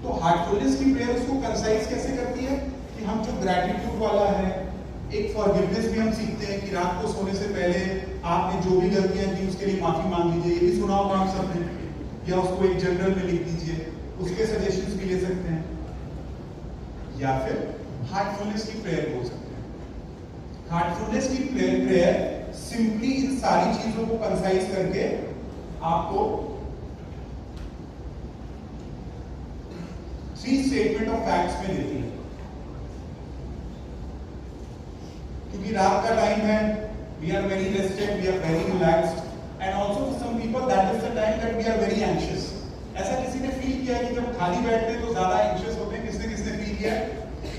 तो हार्टफुलनेस की प्रेयर उसको कंसाइज कैसे करती है कि हम जो ग्रेटिट्यूड वाला है, एक फॉरगिवनेस भी हम सीखते हैं कि रात को सोने से पहले आपने जो भी गलतियां की उसके लिए माफी मांग लीजिए। ये भी सुना होगा हम सब ने, या उसको एक जर्नल में लिख दीजिए, उसके सजेशंस भी ले सकते हैं, या फिर हार्टफुलनेस की प्रेयर बोल सकते हैं। हार्टफुलनेस की प्रेयर सिंपली इन सारी चीजों को कंसाइज करके आपको 3 स्टेटमेंट ऑफ फैक्ट्स में देती है। क्योंकि रात का टाइम है, we are very rested, we are very relaxed, and also for some people that is the time that we are very anxious. ऐसा किसी ने फील किया कि जब खाली बैठते हैं तो ज्यादा एंशियस होते हैं? किसने फील किया?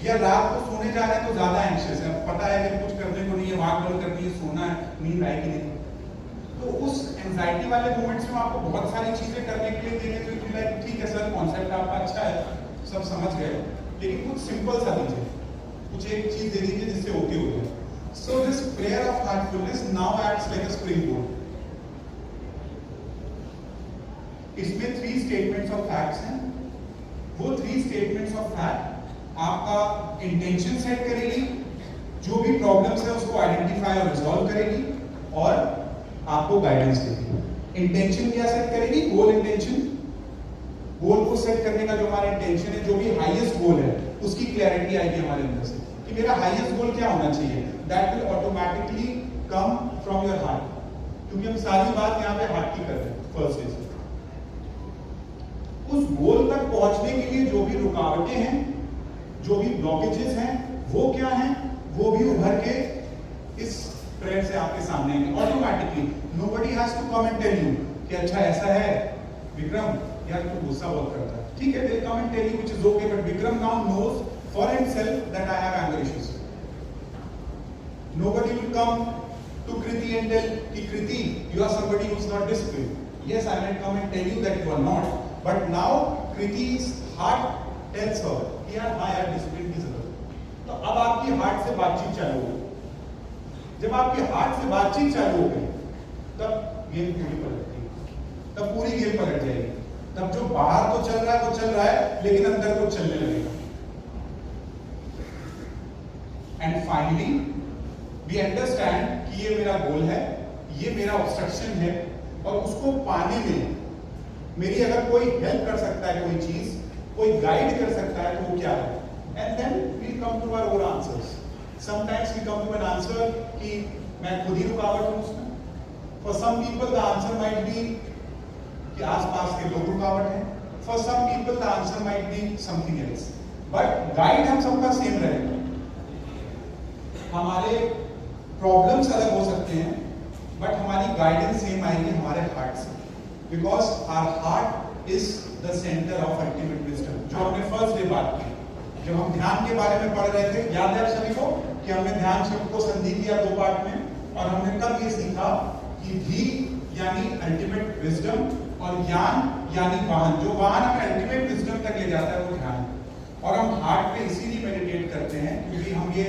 या रात को सोने जा रहे हैं तो ज्यादा एंशियस है, पता है कि कुछ करने को नहीं है, भाग दौड़ करनी है, सोना है, नींद आएगी नहीं। तो उस एंजाइटी वाले मोमेंट्स में आपको बहुत सारी चीजें करने के लिए देने, तो लाइक ठीक है सर कॉन्सेप्ट आपका अच्छा है, सब समझ गए, लेकिन कुछ सिंपल सा दीजिए, कुछ एक चीज दे दीजिए जिससे ओके हो जाए। So this prayer of Heartfulness now acts like a spring board. इसमें 3 स्टेटमेंट्स ऑफ फैक्ट्स हैं। वो 3 स्टेटमेंट्स ऑफ फैक्ट आपका इंटेंशन सेट करेगी, जो भी प्रॉब्लम्स है उसको आइडेंटिफाई और रिजॉल्व करेगी, और आपको गाइडेंस देगी। इंटेंशन क्या सेट करेगी? गोल इंटेंशन। गोल को सेट करने का जो हमारा इंटेंशन है, जो भी हाईएस्ट गोल है, उसकी क्लैरिटी आएगी हमारे अंदर से कि मेरा हाईएस्ट गोल क्या होना चाहिए। That will automatically come from your heart, क्योंकि हम सारी बात यहाँ पे हार्ट की कर रहे हैं फर्स्ट स्टेज। उस गोल तक पहुंचने के लिए जो भी रुकावटें हैं, जो भी ब्लॉकेजेस हैं, वो क्या हैं, वो भी उभर के इस प्रेयर से आपके सामने आएंगे automatically. Nobody has to come and tell you कि अच्छा ऐसा है विक्रम, यार तू गुस्सा बहुत करता है, ठीक है, they come and tell you which is okay, but Vikram now knows for himself that I have anger issues. Nobody will come to Kriti and tell, Kriti, you are somebody who is not disciplined. Yes, I might come and tell you that you are not, but now Kriti's heart tells her कि यार हाँ यार डिसिप्लिन की जरूरत है। तो अब आपकी हार्ट से बातचीत चालू हो गई। जब आपकी हार्ट से बातचीत चालू हो गई, तब गेम पूरी पलटती है, तब पूरी गेम पलट जाएगी। तब जो बाहर तो चल रहा है वो चल रहा है, लेकिन अंदर को चलने लगेगा। एंड फाइनली वी अंडरस्टैंड कि ये मेरा गोल है, ये मेरा ऑब्स्ट्रक्शन है, और उसको पाने में मेरी अगर कोई हेल्प कर सकता है, कोई चीज कोई गाइड कर सकता है, तो वो क्या है? And then we come to our own answers. Sometimes we come to an answer कि मैं खुद ही रुकावट हूं उसमें। For some people the answer might be कि आसपास के लोग रुकावट हैं। For some people the answer might be something else, but guide हम सबका सेम रहेगा। हमारे प्रॉब्लम्स अलग हो सकते हैं, बट हमारी गाइडेंस सेम आएगी हमारे हार्ट से, because our heart is the centre of ultimate wisdom. जो हमने फर्स्ट डे बात की, जब हम ध्यान के बारे में पढ़ रहे थे, याद है आप सभी को कि हमने ध्यान शब्द को संधि किया 2 पार्ट में, और हमने कब ये सीखा कि धी यानी अल्टीमेट विजडम और ज्ञान यानी वाहन। जो वाहन हमें अल्टीमेट विजडम तक ले जाता है वो ध्यान। और हम हार्ट पे इसीलिए मेडिटेट करते हैं क्योंकि हम ये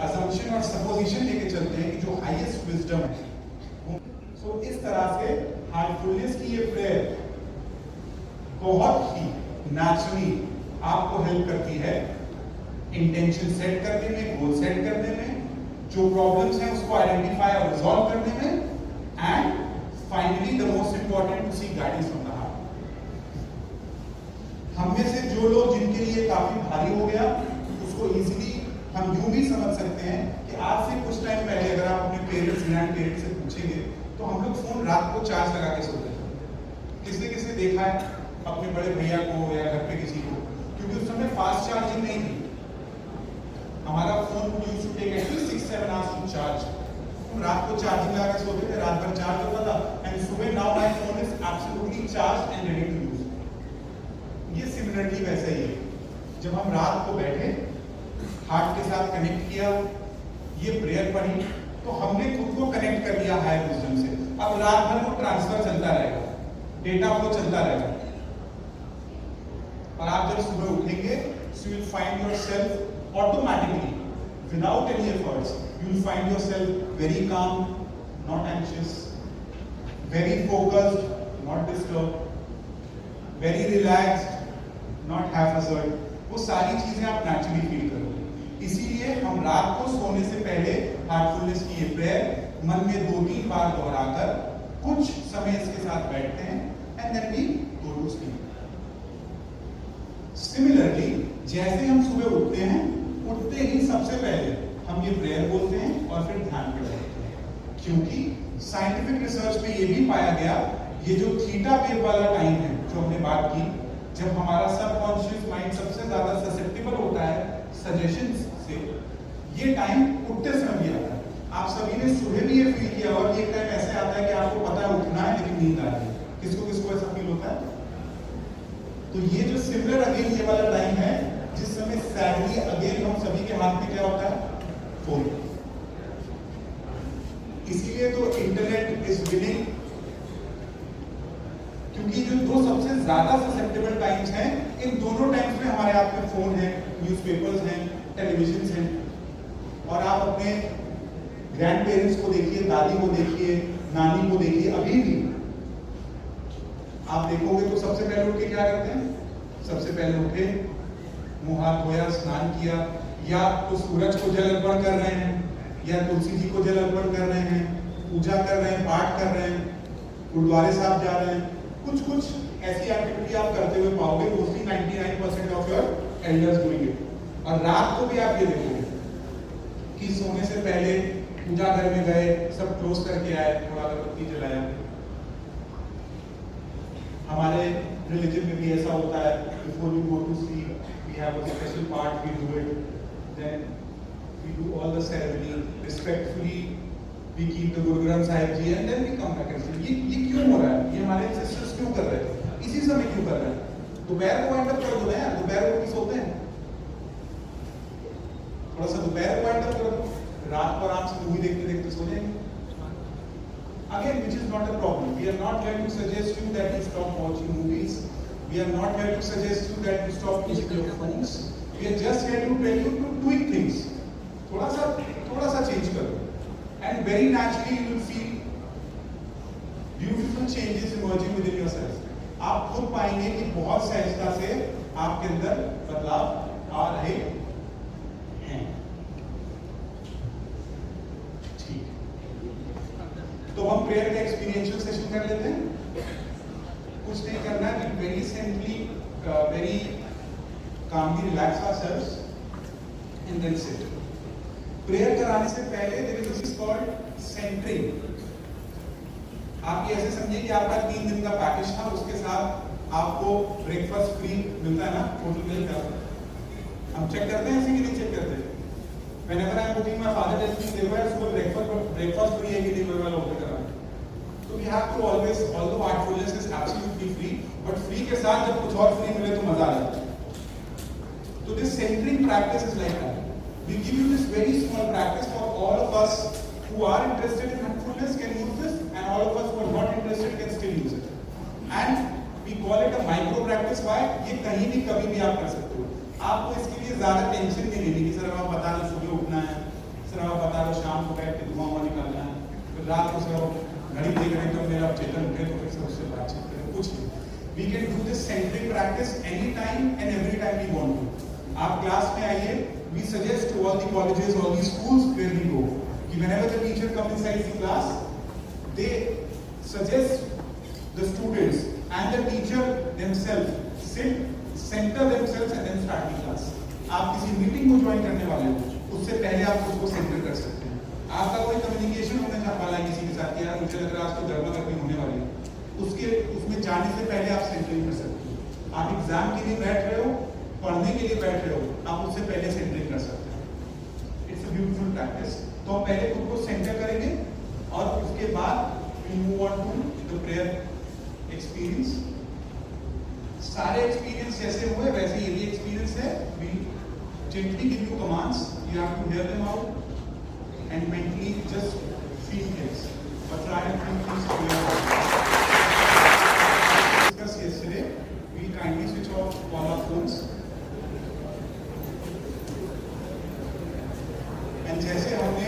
असम्पशन और सपोजिशन लेके चलते हैं कि जो हाईएस्ट विजडम है। सो इस तरह से हार्टफुलनेस की ये प्रेयर बहुत ही नेचुरली आपको हेल्प करती है इंटेंशन सेट करने में, गोल सेट करने में, जो प्रॉब्लम्स हैं उसको आइडेंटिफाई और रिजॉल्व करने में, and finally the most important to seek guidance from the heart. हम में से जो लोग जिनके लिए काफी भारी हो गया, उसको इजीली हम यूं भी समझ सकते हैं कि आज से कुछ टाइम पहले अगर आप अपने पेरेंट्स, ग्रैंड पेरेंट्स से पूछेंगे तो हम लोग फोन रात को चार्ज लगा के सोते थे। किसने किसने देखा है अपने बड़े भैया को या घर पे किसी को, क्योंकि उस समय फास्ट चार्जिंग नहीं थी। हमारा phone used to take at least 6-7 hours to charge. हम रात को चार्जिंग लगा के सोते थे, रात भर चार्ज होता था, एंड सुबह now my phone is absolutely charge and ready to use. ये सिमिलरली वैसा ही है। जब हम रात को बैठे, हार्ट के साथ कनेक्ट किया, ये प्रेयर पढ़ी, तो हमने खुद को कनेक्ट कर लिया हायर विजडम से। अब रात भर वो ट्रांसफर चलता रहेगा, डेटा फ्लो चलता रहेगा, और आप जब सुबह उठेंगे, so you will find yourself automatically, without any efforts, you will find yourself very calm, not anxious, very focused, not disturbed, very relaxed, not haphazard। वो सारी चीजें आप नेचुरली फील करोगे। इसीलिए हम रात को सोने से पहले हार्टफुलनेस की ये प्रेयर मन में 2-3 बार दोहराकर कुछ समय इसके साथ बैठते हैं, and then we go to sleep. Similarly जैसे हम सुबह उठते हैं, उठते ही सबसे पहले हम ये प्रेयर बोलते हैं और फिर ध्यान पे बैठते हैं, क्योंकि साइंटिफिक रिसर्च में ये भी पाया गया, ये जो थीटा वेव वाला टाइम है जो हमने बात की, जब हमारा सबकॉन्शियस माइंड सबसे ज्यादा ससेप्टेबल होता है सजेशंस से, ये टाइम उठते समय भी आता है। आप सभी ने सुबह भी ये फील किया होगा कि एक टाइम ऐसे आता है कि आपको पता है उठना है लेकिन नींद आ रही है। किसको किसको ऐसा फील होता है? तो ये जो सिमिलर अगेन ये वाला टाइम है जिस समय सैडली अगेन हम सभी के हाथ में क्या होता है? फोन। इसीलिए तो इंटरनेट इज विनिंग, क्योंकि जो 2 सबसे ज्यादा ससेप्टेबल टाइम्स हैं, इन दोनों टाइम्स में हमारे हाथ में फोन है, न्यूज़पेपर्स हैं, टेलीविजन हैं। और आप अपने ग्रैंड पेरेंट्स को देखिए, दादी को देखिए, नानी को देखिए, अभी भी आप देखोगे तो सबसे पहले उठ के क्या करते हैं? सबसे पहले उठे, मुंह हाथ धोया, स्नान किया, या तो सूरज को जल अर्पण कर रहे हैं, या तुलसी जी को जल अर्पण कर रहे हैं, पूजा कर रहे हैं, पाठ कर रहे हैं, गुरुद्वारे साहब जा रहे हैं। कुछ कुछ ऐसी एक्टिविटी आप करते हुए पाओगे, mostly 99% of your elders doing it. और रात को भी आप ये देखोगे कि सोने से पहले पूजा घर में गए, सब क्लोज करके आए, थोड़ा अगरबत्ती जलाया। हमारे रिलीजन में भी ऐसा होता है, before you go to sleep we have a special part, we do it, then we do all the ceremony respectfully, we keep the Guru Granth Sahib ji, and then we come back and sleep. ये क्यों हो रहा है? ये हमारे एंसेस्टर्स क्यों कर रहे थे? इसी समय क्यों कर रहे हैं? दोपहर को वाइंड अप कर दो यार, दोपहर को भी सोते हैं, थोड़ा सा दोपहर को वाइंड अप कर दो, रात को आराम से मूवी देखते देखते सो जाएंगे। Again, which is not a problem. We are not here to suggest you that you stop watching movies. We are not here to suggest you that you stop using your phones. We are just here to tell you to tweak things. थोड़ा सा change करो, and very naturally you will feel beautiful changes emerging within yourself. आप खुद पाएंगे कि बहुत सहजता से आपके अंदर बदलाव आ रहे हैं। ठीक, तो हम प्रेयर का एक्सपीरियंशियल सेशन कर लेते हैं। कुछ नहीं करना है, very simply very calmly relax ourselves and then sit. Prayer कराने से पहले there is this called centering. आप ये ऐसे समझिए कि आपका 3 दिन का पैकेज था, उसके साथ आपको ब्रेकफास्ट फ्री मिलता है ना, होटल में मिलता है। हम चेक करते हैं ऐसे कि नहीं चेक करते? Whenever I am booking, my father tells me there was सुबह breakfast free है कि नहीं, मैं वाला होटल करा। तो we have to always, although Artfulness is absolutely free, but free के साथ जब कुछ और फ्री मिले तो मजा आ जाता है। तो this centering practice is like that. We give you this very small practice for all of us who are interested in Artfulness can use this, and all of us who are not interested can still use it. And we call it a micro practice. Why? ये कहीं भी कभी भी आप कर सकते हो। आपको इसके लिए ज्यादा टेंशन नहीं लेनी कि सर आप बता दो सुबह उठना है, सर आप बता दो शाम को बैठ के धुआं निकालना है, फिर रात को सर घड़ी देख रहे तो मेरा चेतन उठे तो फिर से उससे बातचीत करें, कुछ नहीं। We can do this centering practice anytime and every time we want to. आप क्लास में आइए, we suggest to all the colleges, all the schools where we go, कि whenever the teacher comes inside the class, they suggest the students and the teacher themselves sit, center themselves and then start the class. आप किसी मीटिंग को ज्वाइन करने वाले हो, उससे पहले आप उसको सेंटर कर सकते हैं। आपका कोई कम्युनिकेशन होने वाला है किसी के साथ, यार मुझे लग रहा है आज तो गर्मा गर्मी होने वाली है, उसमें जाने से पहले आप सेंटरिंग कर सकते हो। आप एग्जाम के लिए बैठ रहे हो, पढ़ने के लिए बैठ रहे हो, आप उससे पहले सेंटरिंग कर सकते हो। It's a beautiful practice. तो हम पहले खुद को सेंटर करेंगे और उसके बाद we move on to the prayer experience. सारे एक्सपीरियंस जैसे हुए वैसे ये भी एक्सपीरियंस है। We gently give you commands, you have to hear them out and mentally just feel things, but try and feel things clearly. Discussed yesterday, we kindly switch off all our phones. And जैसे हमने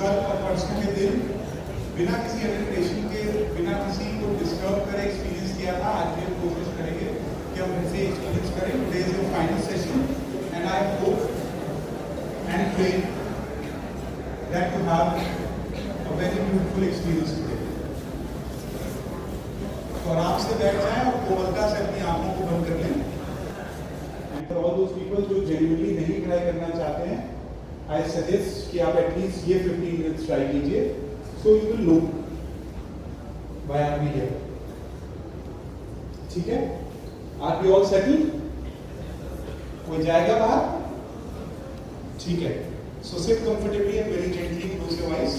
कल और परसों के दिन बिना किसी अल्टरेशन के, बिना किसी को डिस्टर्ब करे एक्सपीरियंस किया था, आज भी हम कोशिश करेंगे कि हम ऐसे एक्सपीरियंस करें। Today is the final session, and I hope and pray that you have a very beautiful experience today. तो आराम से बैठ जाएं और कोमलता से अपनी आंखों को बंद कर लें। And for all those people जो genuinely नहीं ट्राई करना चाहते हैं, I suggest कि आप एटलीस्ट ये 15 minutes ट्राई कीजिए, so you will know why are we here. ठीक है? Are we all settled? कोई जाएगा बाहर? ठीक है। So sit comfortably and very gently, close your eyes.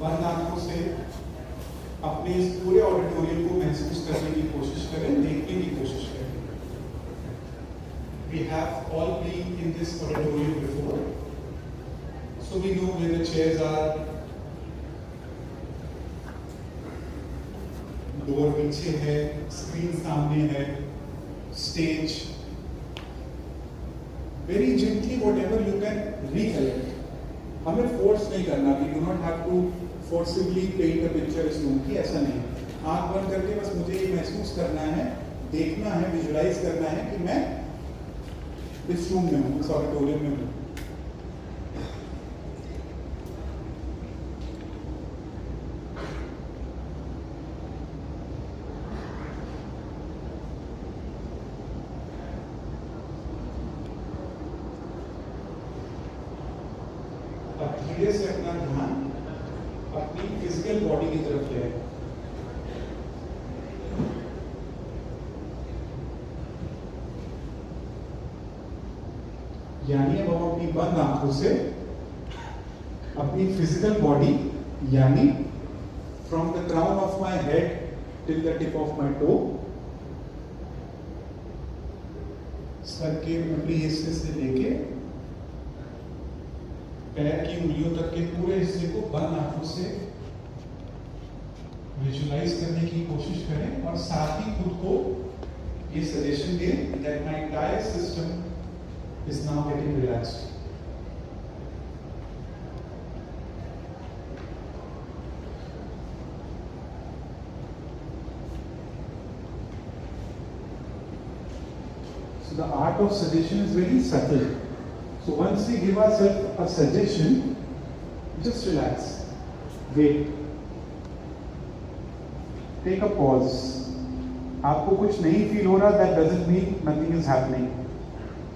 बंद आंखों से अपने इस पूरे ऑडिटोरियम को महसूस करने की कोशिश करें, देखने की कोशिश करें। We have all been in this auditorium before, so we know where the chairs are. Door पीछे है, स्क्रीन सामने है, stage. Very gently whatever you can recollect. हमें फोर्स नहीं करना, we do not have to forcibly paint a picture इस रूम की, ऐसा नहीं। आंख बंद करके बस मुझे ये महसूस करना है, देखना है, विजुअलाइज करना है कि मैं इस रूम में हूँ, इस ऑडिटोरियम में हूँ। धीरे से अपना ध्यान अपनी फिजिकल बॉडी की तरफ ले आए। यानी अब हम अपनी बंद आंखों से अपनी फिजिकल बॉडी यानी from the crown of my head till the tip of my toe, सर के ऊपरी हिस्से से लेके पैर की उंगलियों तक के पूरे हिस्से को बंद आंखों से विजुलाइज करने की कोशिश करें और साथ ही खुद को ये सजेशन दें that my entire system is now getting relaxed. So the art of suggestion is very subtle. So once we give ourselves a suggestion, just relax, wait, take a pause. आपको कुछ नहीं फील हो रहा, that doesn't mean nothing is happening.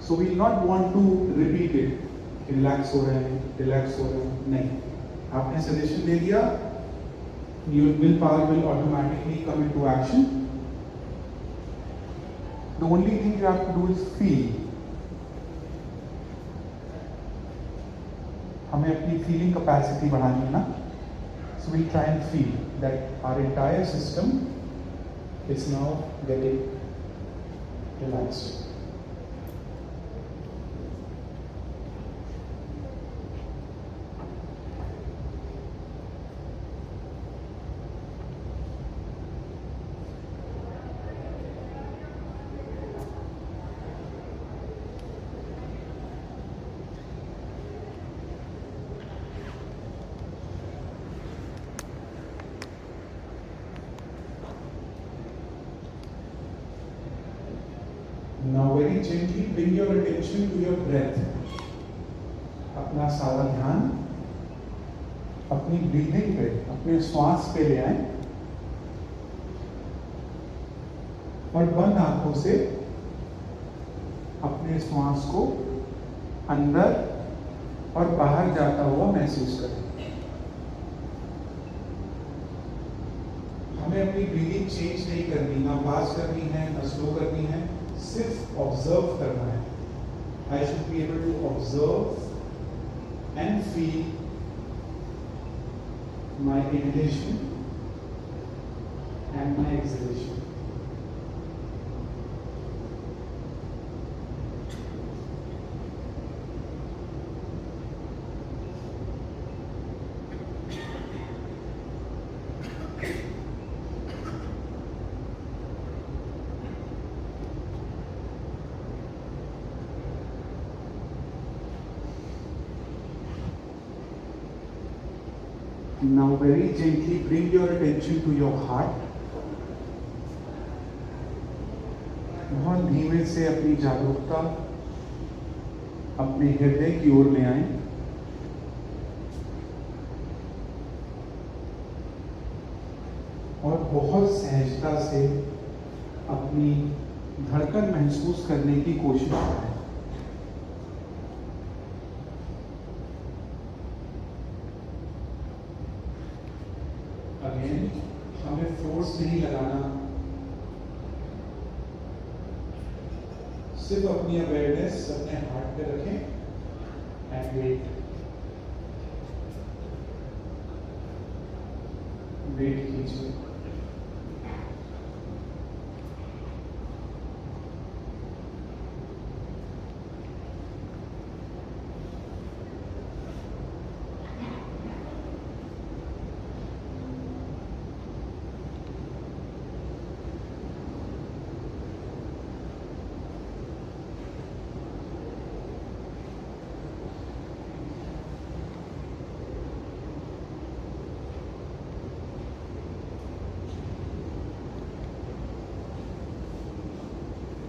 So we not want to repeat it. Relax हो रहे हैं, relax हो रहे हैं, नहीं. आपने suggestion दे दिया, your willpower will automatically come into action. The only thing you have to do is feel. हमें अपनी feeling capacity बढ़ानी है ना. So we try and feel that our entire system is now getting relaxed. Now very gently bring your attention to your breath. अपना सारा ध्यान अपनी ब्रीदिंग पे, अपने श्वास पे ले आए और बंद आंखों से अपने श्वास को अंदर और बाहर जाता हुआ महसूस करें। हमें अपनी ब्रीदिंग चेंज नहीं करनी, ना फास्ट करनी है ना स्लो करनी है, सिर्फ ऑब्जर्व करना है। I should be able to observe and feel my inhalation and my exhalation. Now very gently bring your attention to your heart. बहुत धीमे से अपनी जागरूकता अपने हृदय की ओर ले आएं। और बहुत सहजता से अपनी धड़कन महसूस करने की कोशिश करें। अगेन हमें फोर्स नहीं लगाना, सिर्फ अपनी अवेयरनेस अपने हार्ट पे रखें एंड वेट कीजिए।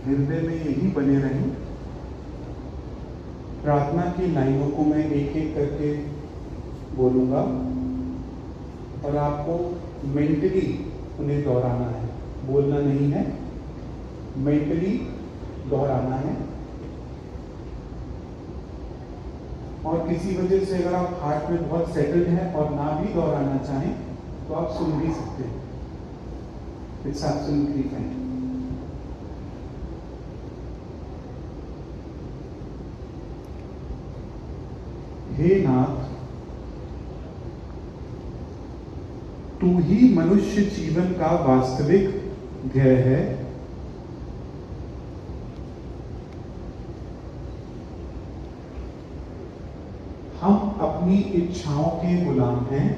हृदय में यही बने रहें। प्रार्थना की लाइनों को मैं एक एक करके बोलूंगा और आपको मेंटली उन्हें दोहराना है, बोलना नहीं है, मेंटली दोहराना है। और किसी वजह से अगर आप हार्ट में बहुत सेटल्ड हैं और ना भी दोहराना चाहें तो आप सुन भी सकते हैं। It's absolutely fine. हे नाथ, तू ही मनुष्य जीवन का वास्तविक ध्येय है। हम अपनी इच्छाओं के गुलाम हैं।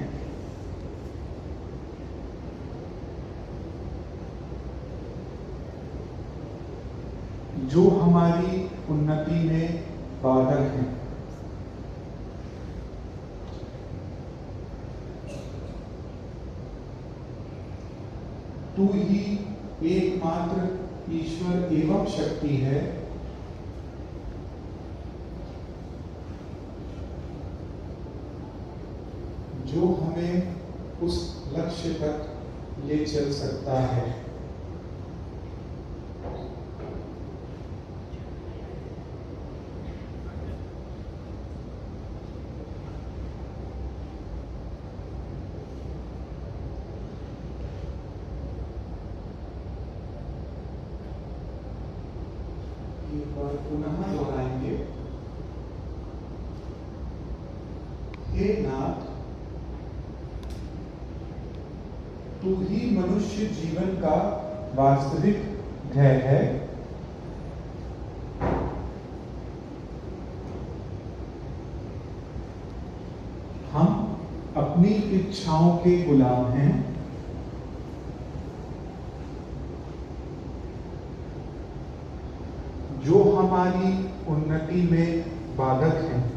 जो हमारी उन्नति में बाधक हैं। तू ही एकमात्र ईश्वर एवं शक्ति है। जो हमें उस लक्ष्य तक ले चल सकता है। एक बार पुनः दोहराएंगे। हे नाथ, तू ही मनुष्य जीवन का वास्तविक ध्येय है। हम अपनी इच्छाओं के गुलाम हैं। जो हमारी उन्नति में बाधक हैं।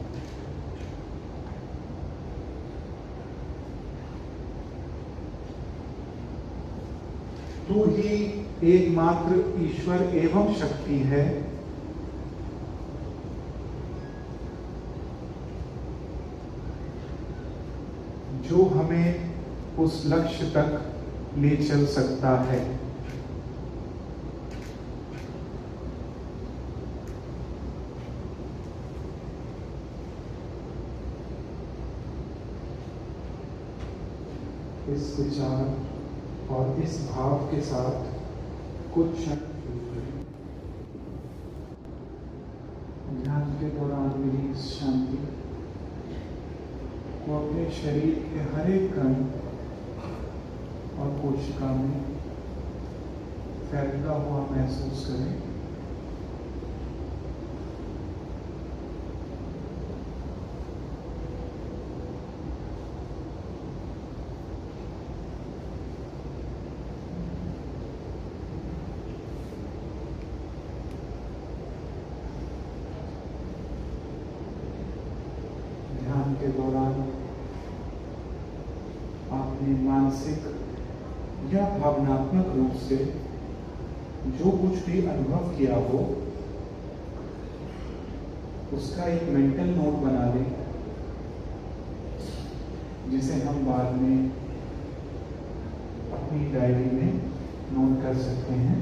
तू ही एकमात्र ईश्वर एवं शक्ति है। जो हमें उस लक्ष्य तक ले चल सकता है। इस विचार और इस भाव के साथ कुछ क्षण ध्यान के दौरान मिली इस शांति को अपने शरीर के हर एक कण और कोशिका में फैलता हुआ महसूस करें। ध्यान के दौरान आपने मानसिक या भावनात्मक रूप से जो कुछ भी अनुभव किया हो उसका एक मेंटल नोट बना लें, जिसे हम बाद में अपनी डायरी में नोट कर सकते हैं।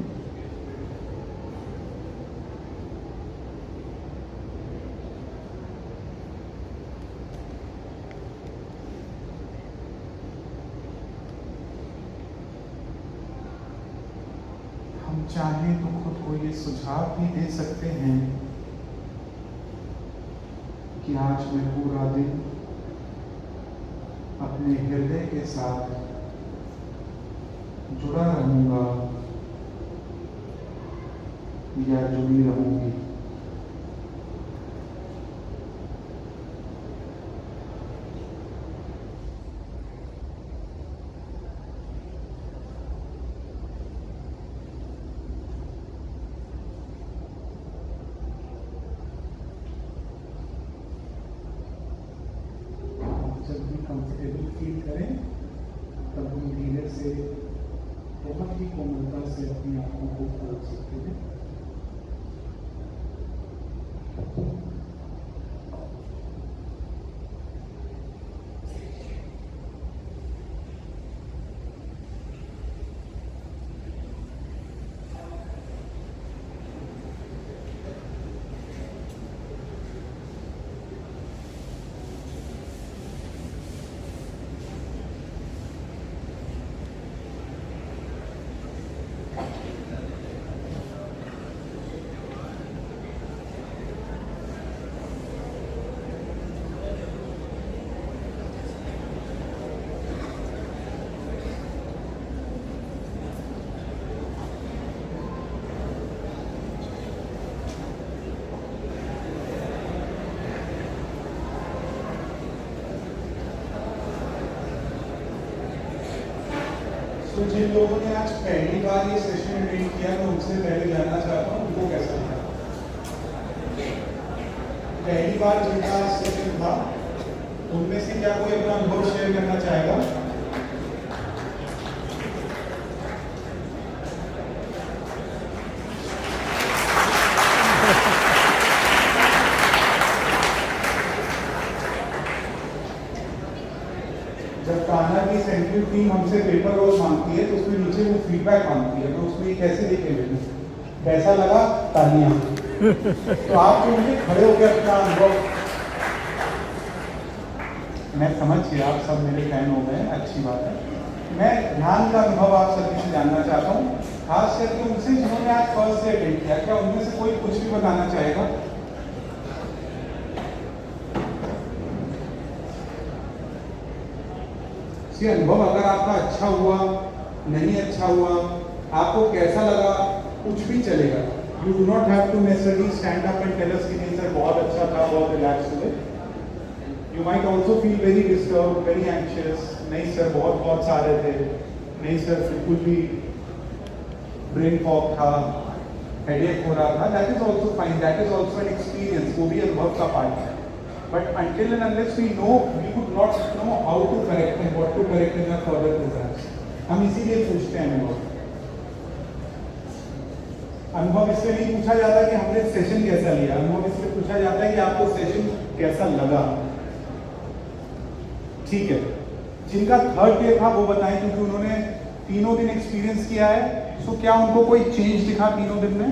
हम चाहें तो खुद को ये सुझाव भी दे सकते हैं कि आज मैं पूरा दिन अपने हृदय के साथ जुड़ा रहूंगा या जुड़ी रहूंगी। जब भी कंफर्टेबल फील करें तब हम धीरे से बहुत ही कोमलता से अपनी आंखों को खोल सकते हैं। तो जिन लोगों ने आज पहली बार ये सेशन अटेंड किया मैं उनसे पहले जानना चाहता हूँ उनको कैसा लगा। पहली बार जिनका सेशन था उनमें से क्या कोई अपना अनुभव शेयर करना चाहेगा? जब कान्हा की सेंट्रल टीम हमसे पेपर रोल मांगती है तो उसमें नीचे वो फीडबैक मांगती है, तो उसमें कैसे देखेंगे कैसा लगा तालियां। तो आप जो मुझे खड़े होकर अपना अनुभव, मैं समझ गया आप सब मेरे फैन हो गए, अच्छी बात है। मैं ध्यान का अनुभव आप सभी से जानना चाहता हूँ, खास करके उनसे जिन्होंने आज फर्स्ट से अटेंड किया। क्या उनमें से कोई कुछ भी बताना चाहेगा? ये अनुभव अगर आपका अच्छा हुआ नहीं अच्छा हुआ, आपको कैसा लगा, कुछ भी चलेगा। You do not have to necessarily stand up and tell us कि नहीं सर बहुत अच्छा था, बहुत रिलैक्स हुए। You might also feel very disturb, very anxious, नहीं सर बहुत सारे थे, नहीं सर बिल्कुल भी ब्रेन फॉग था, हेडेक हो रहा था। That is also fine, that is also an experience, वो भी अनुभव का पार्ट है। But until and unless we know, we would not know how to correct and what to correct in our further programs. हम इसीलिए पूछते हैं अनुभव। अनुभव इसलिए नहीं पूछा जाता कि हमने सेशन कैसा लिया, अनुभव इसलिए पूछा जाता है कि आपको सेशन कैसा लगा। ठीक है, जिनका थर्ड डे था वो बताएं, क्योंकि उन्होंने तीनों दिन एक्सपीरियंस किया है। सो क्या उनको कोई चेंज दिखा तीनों दिन में?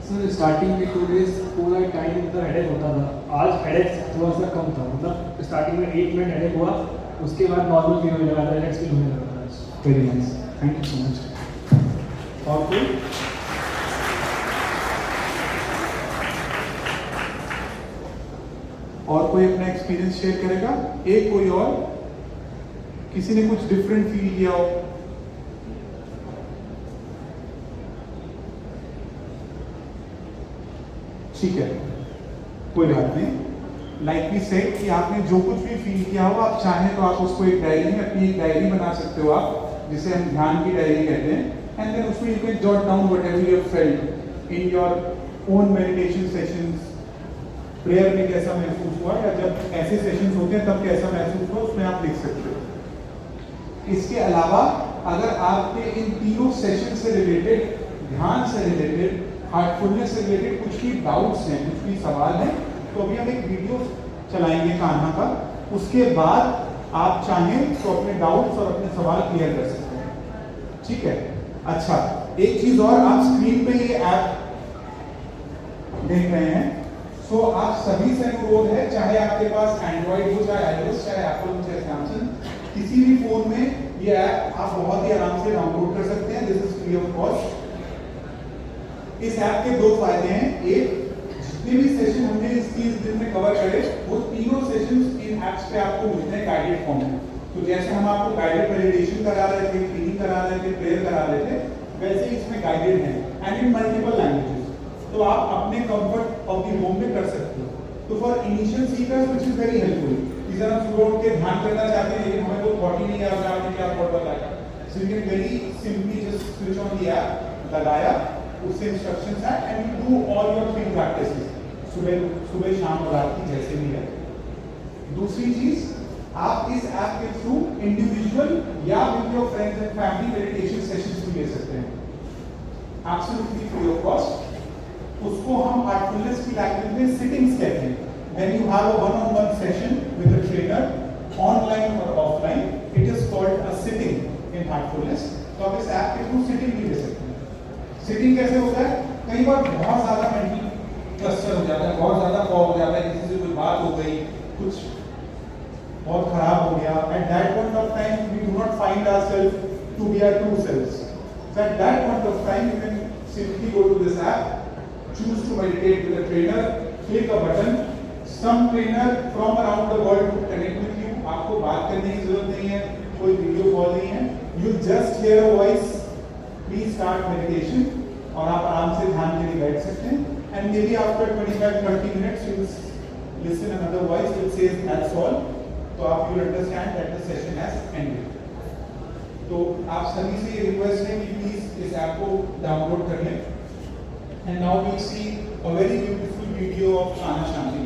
सर स्टार्टिंग में 2 days पूरा टाइम मतलब हेडेक होता था, आज हेडेक थोड़ा सा कम था। मतलब स्टार्टिंग में 8 मिनट हेडेक हुआ, उसके बाद नॉर्मल फील होने लगा था, रिलैक्स फील होने लगा था। Very nice, thank you so much. और कोई? और कोई अपना एक्सपीरियंस शेयर करेगा? एक कोई और किसी ने कुछ डिफरेंट फील किया हो? ठीक है, कोई बात नहीं। लाइक वी सेड कि आपने जो कुछ भी फील किया हो, आप चाहें तो आप उसको एक डायरी में, अपनी एक डायरी बना सकते हो आप, जिसे हम ध्यान की डायरी कहते हैं। एंड देन उसमें you can jot down whatever you have felt in your own meditation sessions. Prayer में कैसा महसूस हुआ या जब ऐसे सेशंस होते हैं तब कैसा महसूस हुआ, उसमें आप लिख सकते हो। इसके अलावा अगर आपके इन तीनों सेशन से रिलेटेड, ध्यान से रिलेटेड, हार्टफुलनेस से रिलेटेड कुछ भी डाउट्स हैं, कुछ भी सवाल हैं, तो अभी हम एक वीडियो चलाएंगे कान्हा का। उसके बाद आप चाहें तो अपने डाउट्स और अपने सवाल क्लियर कर सकते हैं। ठीक है, अच्छा एक चीज और, आप स्क्रीन पे ये ऐप देख रहे हैं। सो आप सभी से अनुरोध है, चाहे आपके पास एंड्रॉइड हो, चाहे आईओएस, चाहे एप्पल हो, चाहे सैमसंग, किसी भी फोन में ये ऐप आप बहुत ही आराम से डाउनलोड कर सकते हैं। This is free of cost. इस ऐप के दो फायदे हैं। एक, जितने भी सेशन हमने इस 30 दिन में कवर करे, वो तीनों सेशंस इन ऐप्स पे आपको मिलते हैं गाइडेड फॉर्म में। तो जैसे हम आपको गाइडेड मेडिटेशन करा रहे थे, क्लीनिंग करा रहे थे, प्रेयर करा रहे थे, वैसे ही इसमें गाइडेड है एंड इन मल्टीपल लैंग्वेजेस। तो आप अपने कंफर्ट ऑफ द होम में कर सकते हो। तो for initial seekers which is very helpful, इस तरह सुबह उठ के ध्यान करना चाहते हैं लेकिन हमें वो थॉट ही नहीं आ रहा है क्या थॉट बताएगा, so you can very simply just switch on the app, लगाया, उससे इंस्ट्रक्शंस है and you do all your 3 practices, सुबह शाम और रात की जैसे भी है। दूसरी चीज, आप इस ऐप के थ्रू इंडिविजुअल या with your friends and family meditation sessions भी ले सकते हैं, एब्सोल्युटली फ्री ऑफ कॉस्ट। उसको हम हार्टफुलनेस की लैंग्वेज में सिटिंग्स कहते हैं। When you have a one-on-one session with a trainer, online or offline, it is called a sitting in heartfulness. तो आप इस ऐप के थ्रू सिटिंग भी ले सकते हैं। सिटिंग कैसे होता है? कई बार बहुत ज्यादा मेंटल क्लस्टर हो जाता है, बहुत ज्यादा फॉग हो जाता है, किसी से कोई बात हो गई, कुछ बहुत खराब हो गया। At that point of time, we do not find ourselves to be our true selves. So at that point of time, you can simply go to this app, choose to meditate with a trainer, click a button. Some trainer from around the world to connect with you. आपको बात करने की जरूरत नहीं है, कोई वीडियो कॉल नहीं है, you just hear a voice, please start meditation, और आप आराम से ध्यान के लिए बैठ सकते हैं। And maybe after 25-30 minutes you will listen another voice which says that's all, तो आप you understand that the session has ended. तो आप सभी से रिक्वेस्ट है कि प्लीज इस ऐप को डाउनलोड कर लें। And now we see a very beautiful video of खाना शाम।